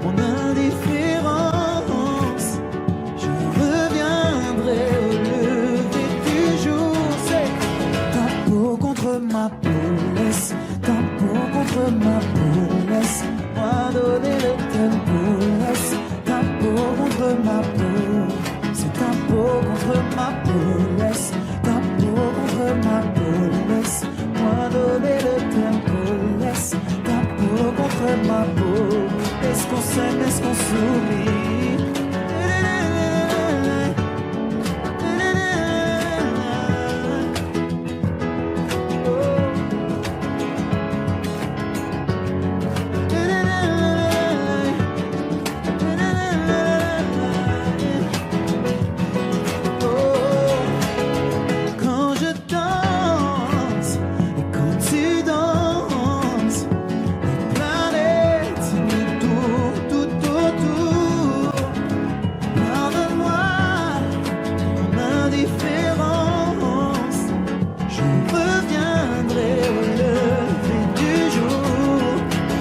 mon indifférence, je reviendrai au lever du jour. C'est ta peau contre ma peau, laisse ta peau contre ma peau, laisse-moi donner le tempo, laisse ta peau contre ma peau. C'est ta peau contre ma peau, laisse ta peau contre ma peau, laisse-moi donner le tempo, laisse ta peau contre ma peau. Est-ce qu'on s'aime, est-ce qu'on s'oublie? Quand je danse et quand tu danses, les planètes nous tournent tout autour. Pardonne-moi mon indifférence, je reviendrai au lever du jour.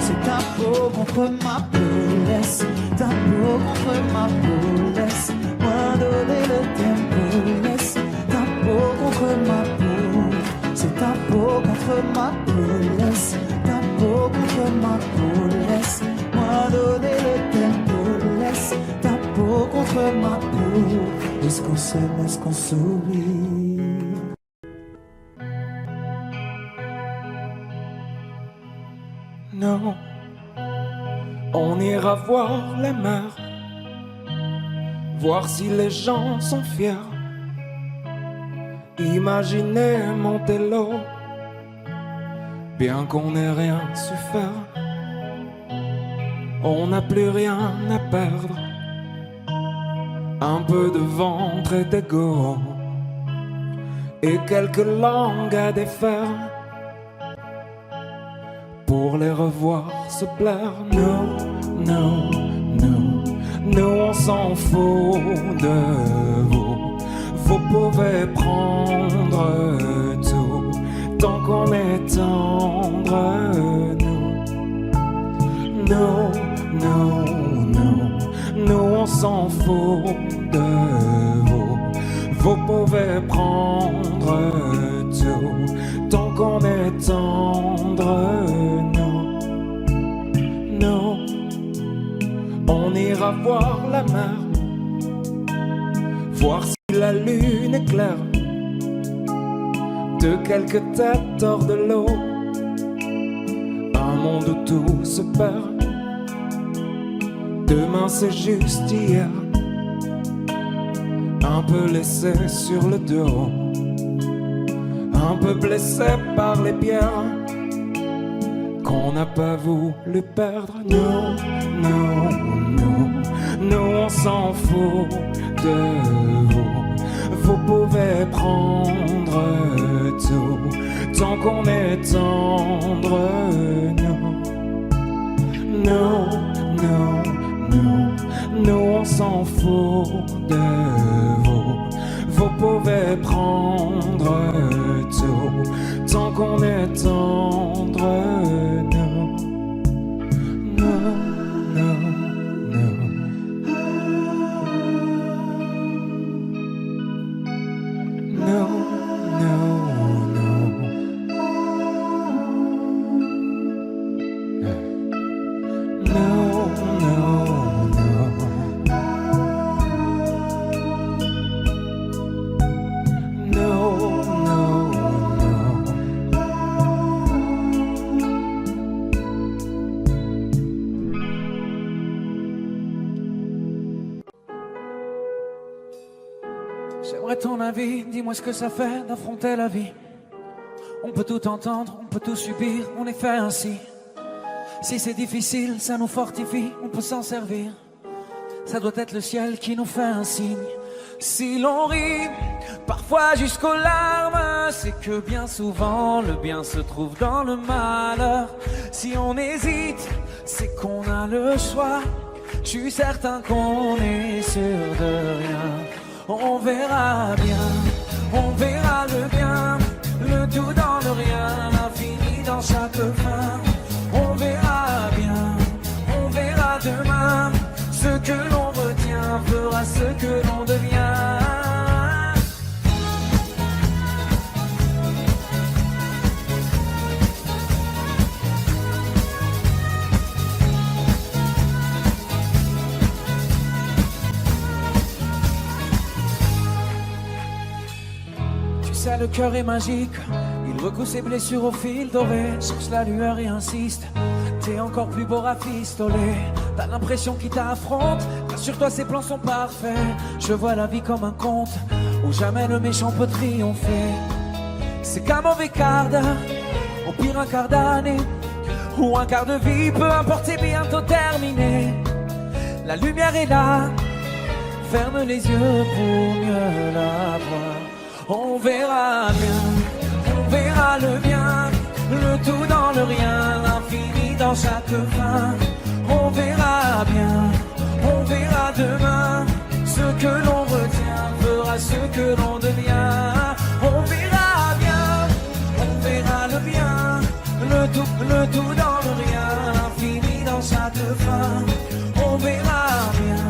C'est ta peau contre ma peau, laisse ta peau contre ma peau, laisse-moi donner le tempo, laisse ta peau contre ma peau. C'est ta peau contre ma peau, laisse ta peau contre ma peau, laisse-moi donner le tempo, laisse ta peau contre ma peau. Est-ce qu'on s'aime, est-ce qu'on s'oublie? Non, on ira voir la mer, voir si les gens sont fiers. Imaginez Montello, bien qu'on n'ait rien su faire. On n'a plus rien à perdre, un peu de ventre et d'ego, et quelques langues à défaire. Pour les revoir se plaire. Non, non, non, nous on s'en fout de vous. Vous pouvez prendre tout, tant qu'on est tendre, nous. Non, non, non, nous on s'en fout de vous. Vous pouvez prendre tout, tant qu'on est tendre, non. voir la mer, voir si la lune est claire, de quelques têtes hors de l'eau, un monde où tout se perd. Demain c'est juste hier, un peu laissé sur le dos, un peu blessé par les pierres qu'on n'a pas voulu perdre. Nous, on s'en fout de vous. Vous pouvez prendre tout tant qu'on est tendre. Nous, on s'en fout de vous. Vous pouvez prendre tout tant qu'on est tendre. J'aimerais ton avis, dis-moi ce que ça fait d'affronter la vie. On peut tout entendre, on peut tout subir, on est fait ainsi. Si c'est difficile, ça nous fortifie, on peut s'en servir. Ça doit être le ciel qui nous fait un signe. Si l'on rit, parfois jusqu'aux larmes, c'est que bien souvent le bien se trouve dans le malheur. Si on hésite, c'est qu'on a le choix. Je suis certain qu'on est sûr de rien. On verra bien, on verra le bien, le tout dans le rien, l'infini dans chaque fin. On verra bien, on verra demain, ce que l'on retient fera ce que l'on devient. Le cœur est magique, il recoue ses blessures au fil doré, cherche la lueur et insiste. T'es encore plus beau rafistolé, t'as l'impression qu'il t'affronte. Rassure-toi, ses plans sont parfaits. Je vois la vie comme un conte où jamais le méchant peut triompher. C'est qu'un mauvais quart d'heure, au pire un quart d'année, ou un quart de vie, peu importe, c'est bientôt terminé. La lumière est là, ferme les yeux pour mieux la voir. On verra bien, on verra le bien, le tout dans le rien, l'infini dans chaque fin. On verra bien, on verra demain, ce que l'on retient fera ce que l'on devient. On verra bien, on verra le bien, le tout dans le rien, l'infini dans chaque fin. On verra bien,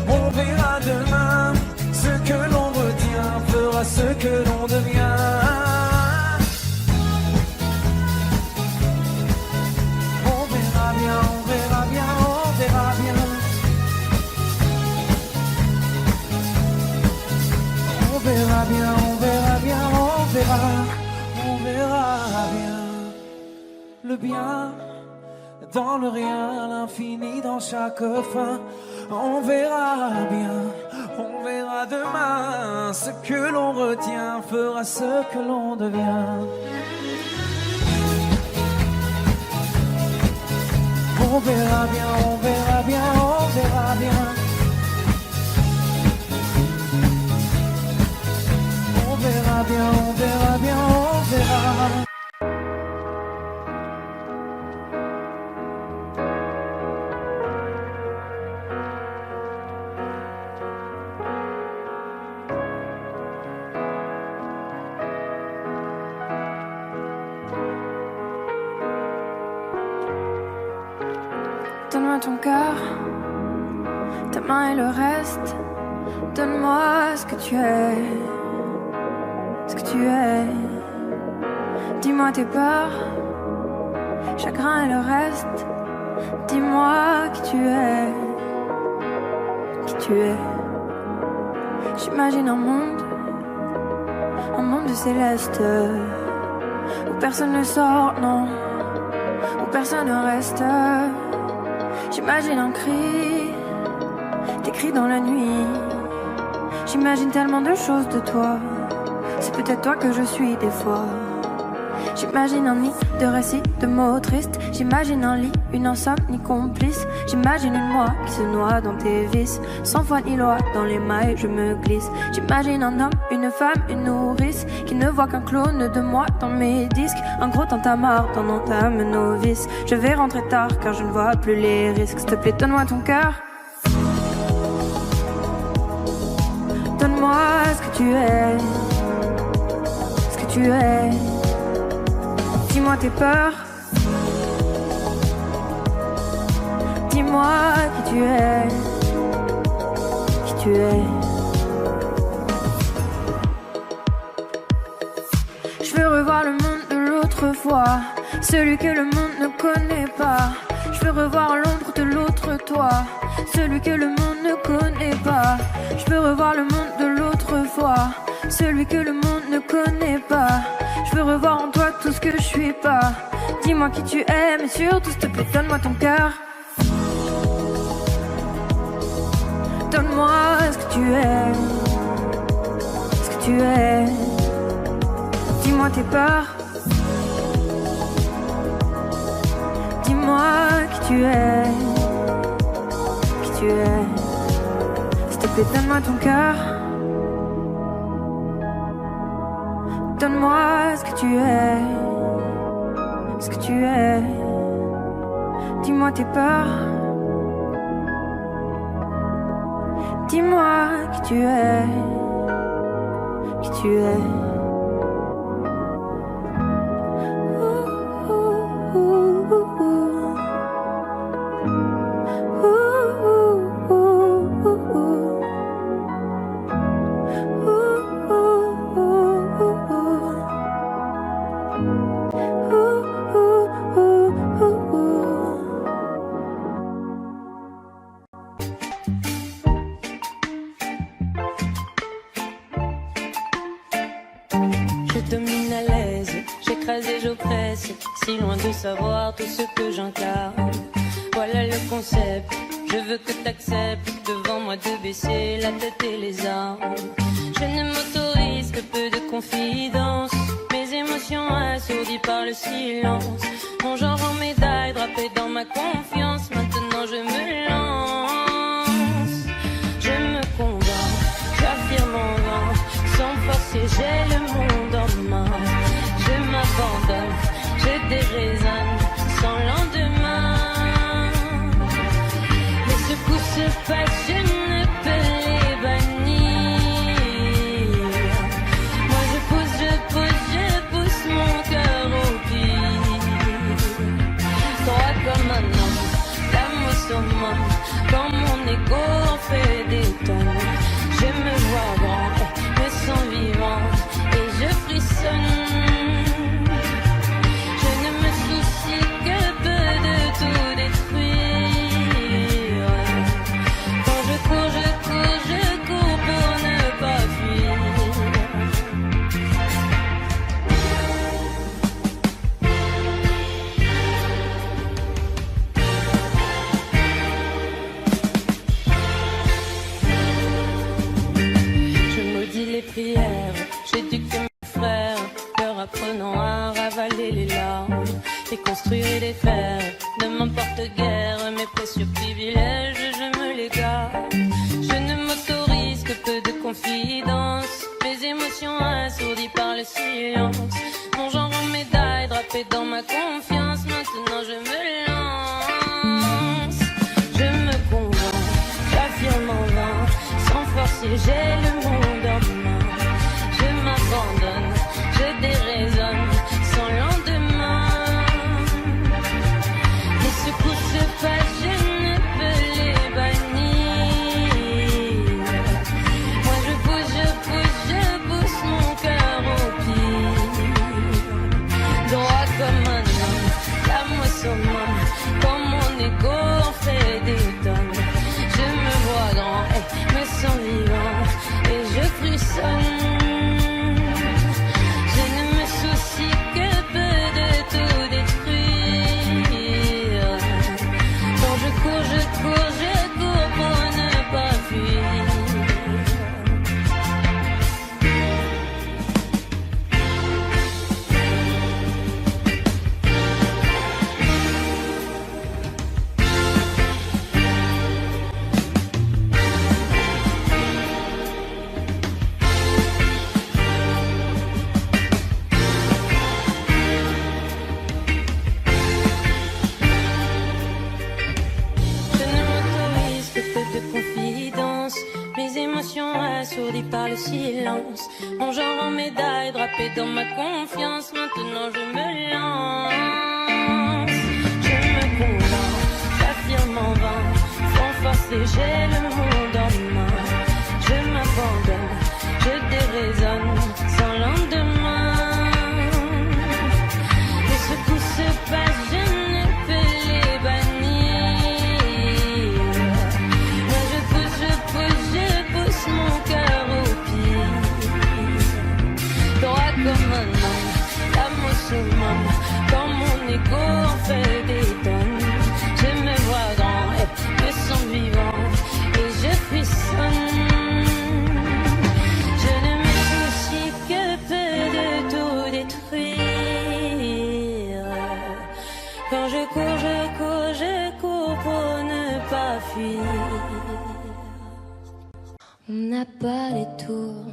on verra demain, ce que l'on retient fera ce que l'on devient. On verra bien, on verra bien, on verra bien. On verra bien, on verra bien, on verra bien. Le bien dans le rien, l'infini dans chaque fin. On verra bien, on verra demain, ce que l'on retient fera ce que l'on devient. On verra bien, on verra bien, on verra bien. On verra bien, on verra bien, on verra. Donne-moi ton cœur, ta main et le reste. Donne-moi ce que tu es, ce que tu es. Dis-moi tes peurs, chagrin et le reste. Dis-moi qui tu es. qui tu es. J'imagine un monde de céleste, où personne ne sort, non, où personne ne reste. J'imagine un cri, des cris dans la nuit. J'imagine tellement de choses de toi, c'est peut-être toi que je suis des fois. J'imagine un nid de récits, de mots tristes. J'imagine un lit, une insomnie complice. J'imagine une moi qui se noie dans tes vices. Sans foi ni loi, dans les mailles je me glisse. J'imagine un homme, une femme, une nourrice qui ne voit qu'un clone de moi dans mes disques. Un gros tintamarre dans entame novice. Je vais rentrer tard car je ne vois plus les risques. S'il te plaît, donne-moi ton cœur. Donne-moi ce que tu es. Ce que tu es. Dis-moi tes peurs. Dis-moi qui tu es. Qui tu es. Je veux revoir le monde de l'autre fois, celui que le monde ne connaît pas. Je veux revoir l'ombre de l'autre toi, celui que le monde ne connaît pas. Je veux revoir le monde de l'autre fois, celui que le monde ne connaît pas. Je veux revoir en toi tout ce que je suis pas. Dis-moi qui tu es, mais surtout s'il te plaît, donne-moi ton cœur. Donne-moi ce que tu es. Ce que tu es. Dis-moi tes peurs. Dis-moi qui tu es. Qui tu es. S'il te plaît, donne-moi ton cœur. Donne-moi ce que tu es. Ce que tu es. Dis-moi tes peurs. Dis-moi qui tu es. Qui tu es. Si loin de savoir tout ce que j'incarne. Voilà le concept, je veux que t'acceptes devant moi de baisser la tête et les armes. Je ne m'autorise que peu de confidence, mes émotions assourdies par le silence. Mon genre en médaille drapé dans ma confiance, maintenant je me lance. Je me convainc, j'affirme en vain, sans forcer j'ai le monde en main. Je m'abandonne, je déraisonne sans lendemain. Les secousses se passent, je ne peux les bannir. Moi je pousse mon cœur au pire. Droit comme un homme, l'âme au summum, quand mon ego en fait des tonnes. Je me vois grand, me sens vivant et je frissonne. Apprenant à ravaler les larmes et construire et défaire. Ne m'importe guère mes précieux privilèges, je me les garde. Je ne m'autorise que peu de confidence, mes émotions assourdies par le silence. Mon genre en médaille drapé dans ma confiance, maintenant je me lance. Je me convainc, j'affirme en vain, sans forcer j'ai le monde en main. Je m'abandonne, je déraisonne sans lendemain. Les secousses se passent, je ne peux les bannir. Moi je pousse mon cœur au pire. Droit comme un homme, l'âme au summum, quand mon ego en fait des tonnes. Je me vois grand, par le silence. Mon genre en médaille, drapé dans ma confiance. Maintenant je me lance. Je me convainc, j'affirme en vain. Sans forcer, j'ai le monde en main. Je m'abandonne, je déraisonne sans lendemain. Et ce qui se passe, je ne peux les bannir. Moi je pousse mon cœur au pied. Droit comme un homme, l'âme au summum. Quand mon égo en fait des tonnes, je me vois grand et me sens vivant. Et je frissonne. Je ne me soucie que peu de tout détruire. Quand je cours pour ne pas fuir. On n'a pas les tours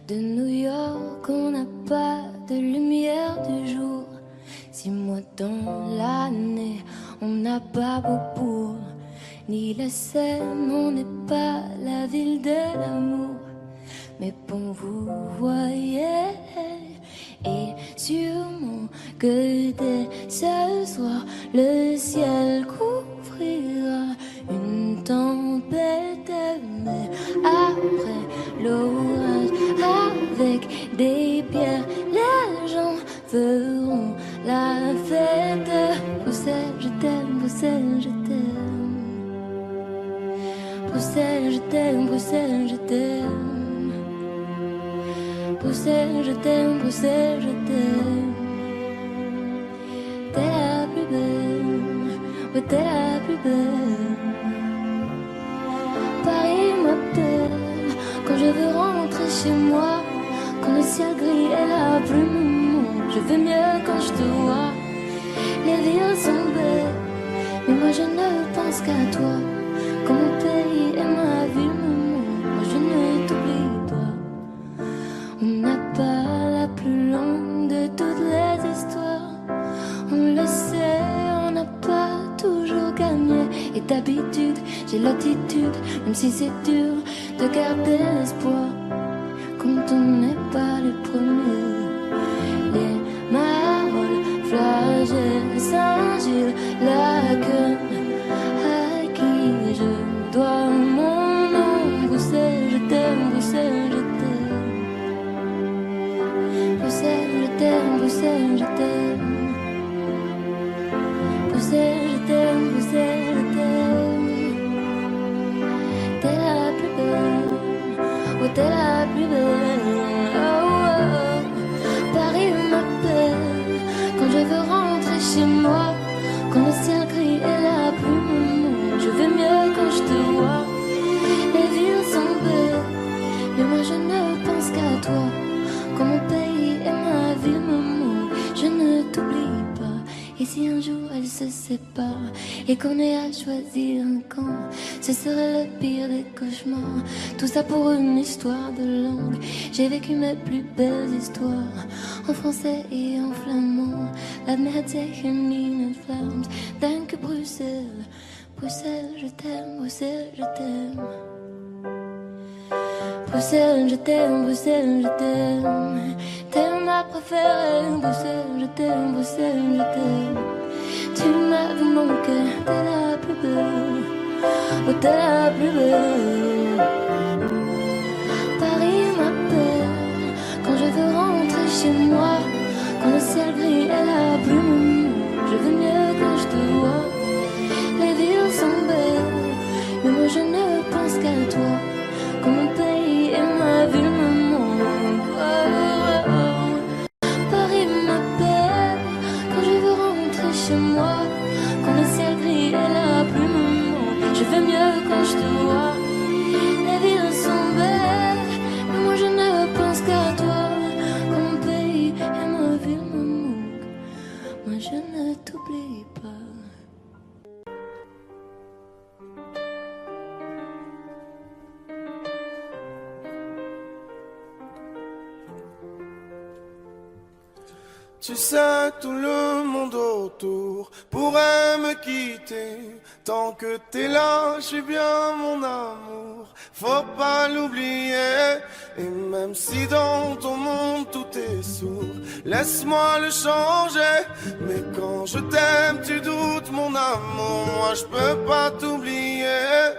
de New York, on n'a pas de lumière du jour. 6 mois dans l'année, on n'a pas Beaubourg, ni la Seine, on n'est pas la ville de l'amour. Mais bon, vous voyez, et sûrement que dès ce soir, le ciel couvrira une tempête. Mais après l'orage, avec des pierres, les gens feront la fête. Bruxelles, je t'aime, Bruxelles, je t'aime. Bruxelles, je t'aime, Bruxelles, je t'aime. Bruxelles, je t'aime, Bruxelles, je t'aime. T'es la plus belle, ouais, t'es la plus belle. Paris m'appelle quand je veux rentrer chez moi. Quand le ciel gris est la plume, je vais mieux quand je te vois. Les villes sont belles, mais moi je ne pense qu'à toi. Quand mon pays et ma ville me manquent, moi je ne t'oublie pas. On n'a pas la plus longue de toutes les histoires. On le sait, on n'a pas toujours gagné. Et d'habitude, j'ai l'attitude, même si c'est dur, de garder l'espoir. Quand on n'est pas les premiers. Les Marolles, Flagey, Saint-Gilles, Laken, à qui je dois mon nom. Bruxelles, je t'aime, Bruxelles, je t'aime. Bruxelles, je t'aime, Bruxelles, je t'aime. Bruxelles, je t'aime, Bruxelles, je t'aime. T'es la plus belle, oh t'es la plus belle. Oh, oh. Paris m'appelle quand je veux rentrer chez moi. Quand le ciel gris est la plume, je vais mieux quand je te vois. Les villes sont belles, mais moi je ne pense qu'à toi. Quand mon pays et ma ville me manquent, je ne t'oublie pas. Et si un jour elles se séparent et qu'on ait à choisir un camp, ce serait le pire des cauchemars. Tout ça pour une histoire de langue. J'ai vécu mes plus belles histoires en français et en flamand. La mer tegen in Vlaams. Dank Bruxelles, Bruxelles, je t'aime, Bruxelles, je t'aime. Bruxelles, je t'aime, Bruxelles, je t'aime. T'es ma préférée, Bruxelles, je t'aime, Bruxelles, je t'aime. Tu m'as vu mon cœur, t'es la plus belle, oh t'es la plus belle. Paris m'appelle quand je veux rentrer chez moi. Quand le ciel gris est la plume, je veux mieux quand je te vois. Les villes sont belles, mais moi je ne pense qu'à toi. Quand mon pays et ma ville me manquent, oh, oh, oh. Paris m'appelle quand je veux rentrer chez moi. Quand le ciel gris est la plume, je vais mieux quand je te vois. Les villes sont belles, mais moi je ne pense qu'à toi. Quand mon pays et ma ville me manquent, moi je ne t'oublie pas. Tu sais, tout le monde autour pourrait me quitter. Tant que t'es là, je suis bien mon amour. faut pas l'oublier. Et même si dans ton monde tout est sourd, laisse-moi le changer. Mais quand je t'aime tu doutes mon amour, moi je peux pas t'oublier.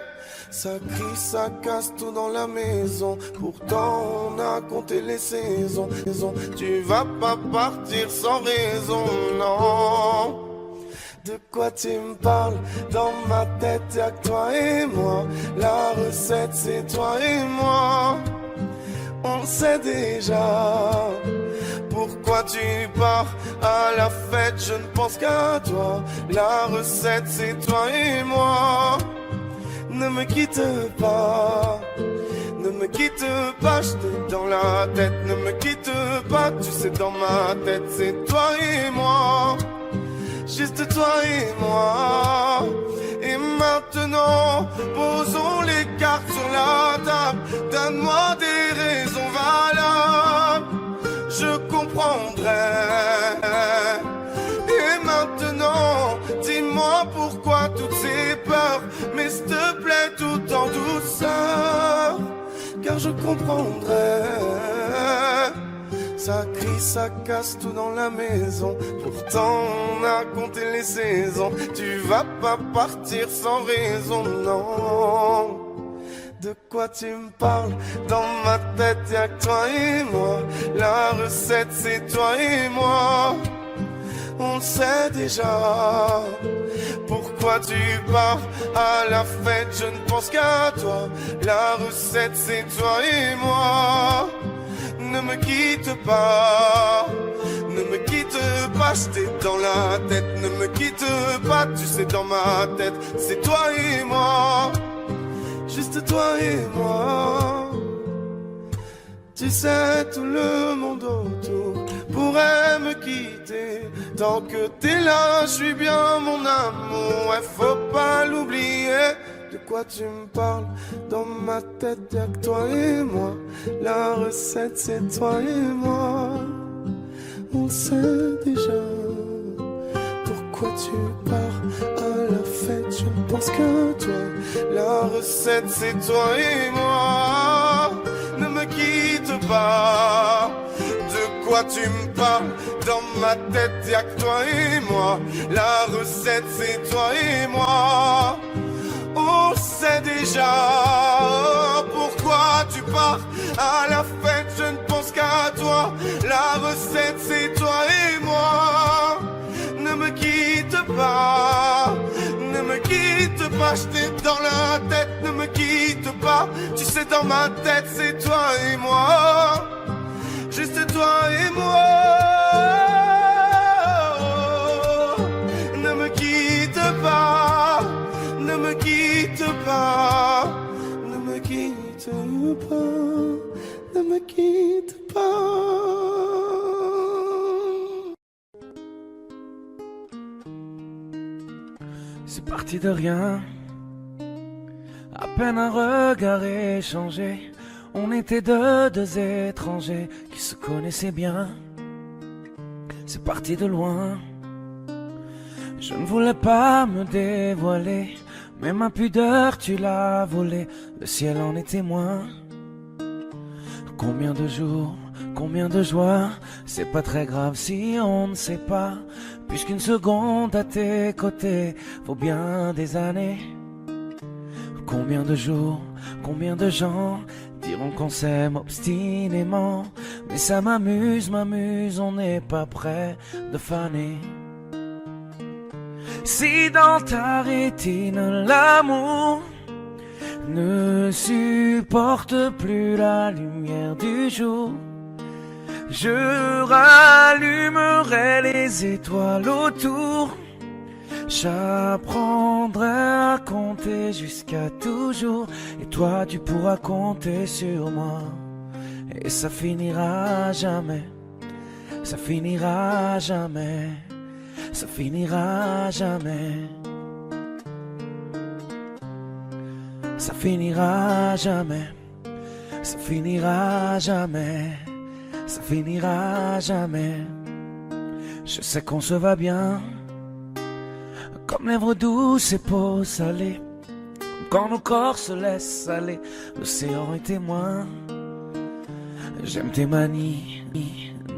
Ça crie, ça casse tout dans la maison, pourtant on a compté les saisons. Tu vas pas partir sans raison, non. De quoi tu me parles? Dans ma tête y'a que toi et moi. La recette c'est toi et moi. On sait déjà. Pourquoi tu pars à la fête? Je ne pense qu'à toi. La recette c'est toi et moi. Ne me quitte pas, ne me quitte pas, je t'ai dans la tête. Ne me quitte pas, tu sais dans ma tête c'est toi et moi. Juste toi et moi. Et maintenant, posons les cartes sur la table. Donne-moi des raisons valables, je comprendrai. Et maintenant, dis-moi pourquoi toutes ces peurs. Mais s'il te plaît, tout en douceur, car je comprendrai. Ça crie, ça casse tout dans la maison, pourtant on a compté les saisons. Tu vas pas partir sans raison, non. De quoi tu me parles? Dans ma tête y'a que toi et moi. La recette c'est toi et moi. On le sait déjà. Pourquoi tu pars à la fête? Je ne pense qu'à toi. La recette c'est toi et moi. Ne me quitte pas, ne me quitte pas, je t'ai dans la tête. Ne me quitte pas, tu sais dans ma tête c'est toi et moi. Juste toi et moi. Tu sais tout le monde autour pourrait me quitter. Tant que t'es là, je suis bien mon amour. Ouais, faut pas l'oublier. De quoi tu me parles? Dans ma tête y'a que toi et moi. La recette c'est toi et moi. On sait déjà. Pourquoi tu pars à la fête? Je ne pense qu'à toi. La recette c'est toi et moi. Ne me quitte pas. De quoi tu me parles? Dans ma tête y'a que toi et moi. La recette c'est toi et moi. On sait déjà. Pourquoi tu pars à la fête? Je ne pense qu'à toi. La recette c'est toi et moi. Ne me quitte pas, ne me quitte pas, je t'ai dans la tête. Ne me quitte pas, tu sais dans ma tête c'est toi et moi. Juste toi et moi. Ne me quitte pas, ne me quitte pas, ne me quitte pas, ne me quitte pas. C'est parti de rien, à peine un regard échangé. On était deux étrangers qui se connaissaient bien. C'est parti de loin. Je ne voulais pas me dévoiler, mais ma pudeur tu l'as volée. Le ciel en est témoin. Combien de jours, combien de joies. C'est pas très grave si on ne sait pas, puisqu'une seconde à tes côtés vaut bien des années. Combien de jours, combien de gens diront qu'on s'aime obstinément, mais ça m'amuse, on n'est pas prêt de faner. Si dans ta rétine l'amour ne supporte plus la lumière du jour, je rallumerai les étoiles autour. J'apprendrai à compter jusqu'à toujours, et toi tu pourras compter sur moi. Et ça finira jamais, ça finira jamais, ça finira jamais, ça finira jamais, ça finira jamais, ça finira jamais. Je sais qu'on se va bien, comme lèvres douces et peau salée, quand nos corps se laissent aller, l'océan est témoin. J'aime tes manies,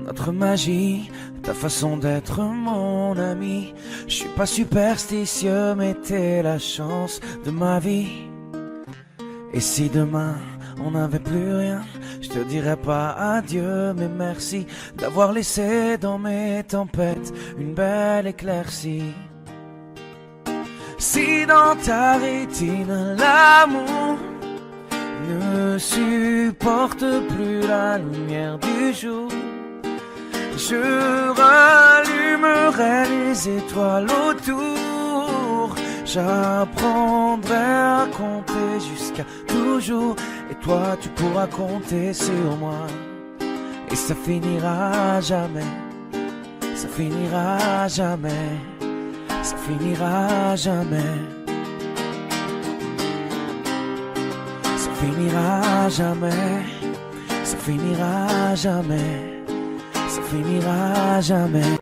notre magie, ta façon d'être mon ami. Je suis pas superstitieux, mais t'es la chance de ma vie. Et si demain on n'avait plus rien, je te dirais pas adieu, mais merci d'avoir laissé dans mes tempêtes une belle éclaircie. Si dans ta rétine l'amour ne supporte plus la lumière du jour, je rallumerai les étoiles autour. J'apprendrai à compter jusqu'à toujours, et toi tu pourras compter sur moi. Et ça finira jamais, ça finira jamais, ça finira jamais. Ça finira jamais, ça finira jamais, ça finira jamais.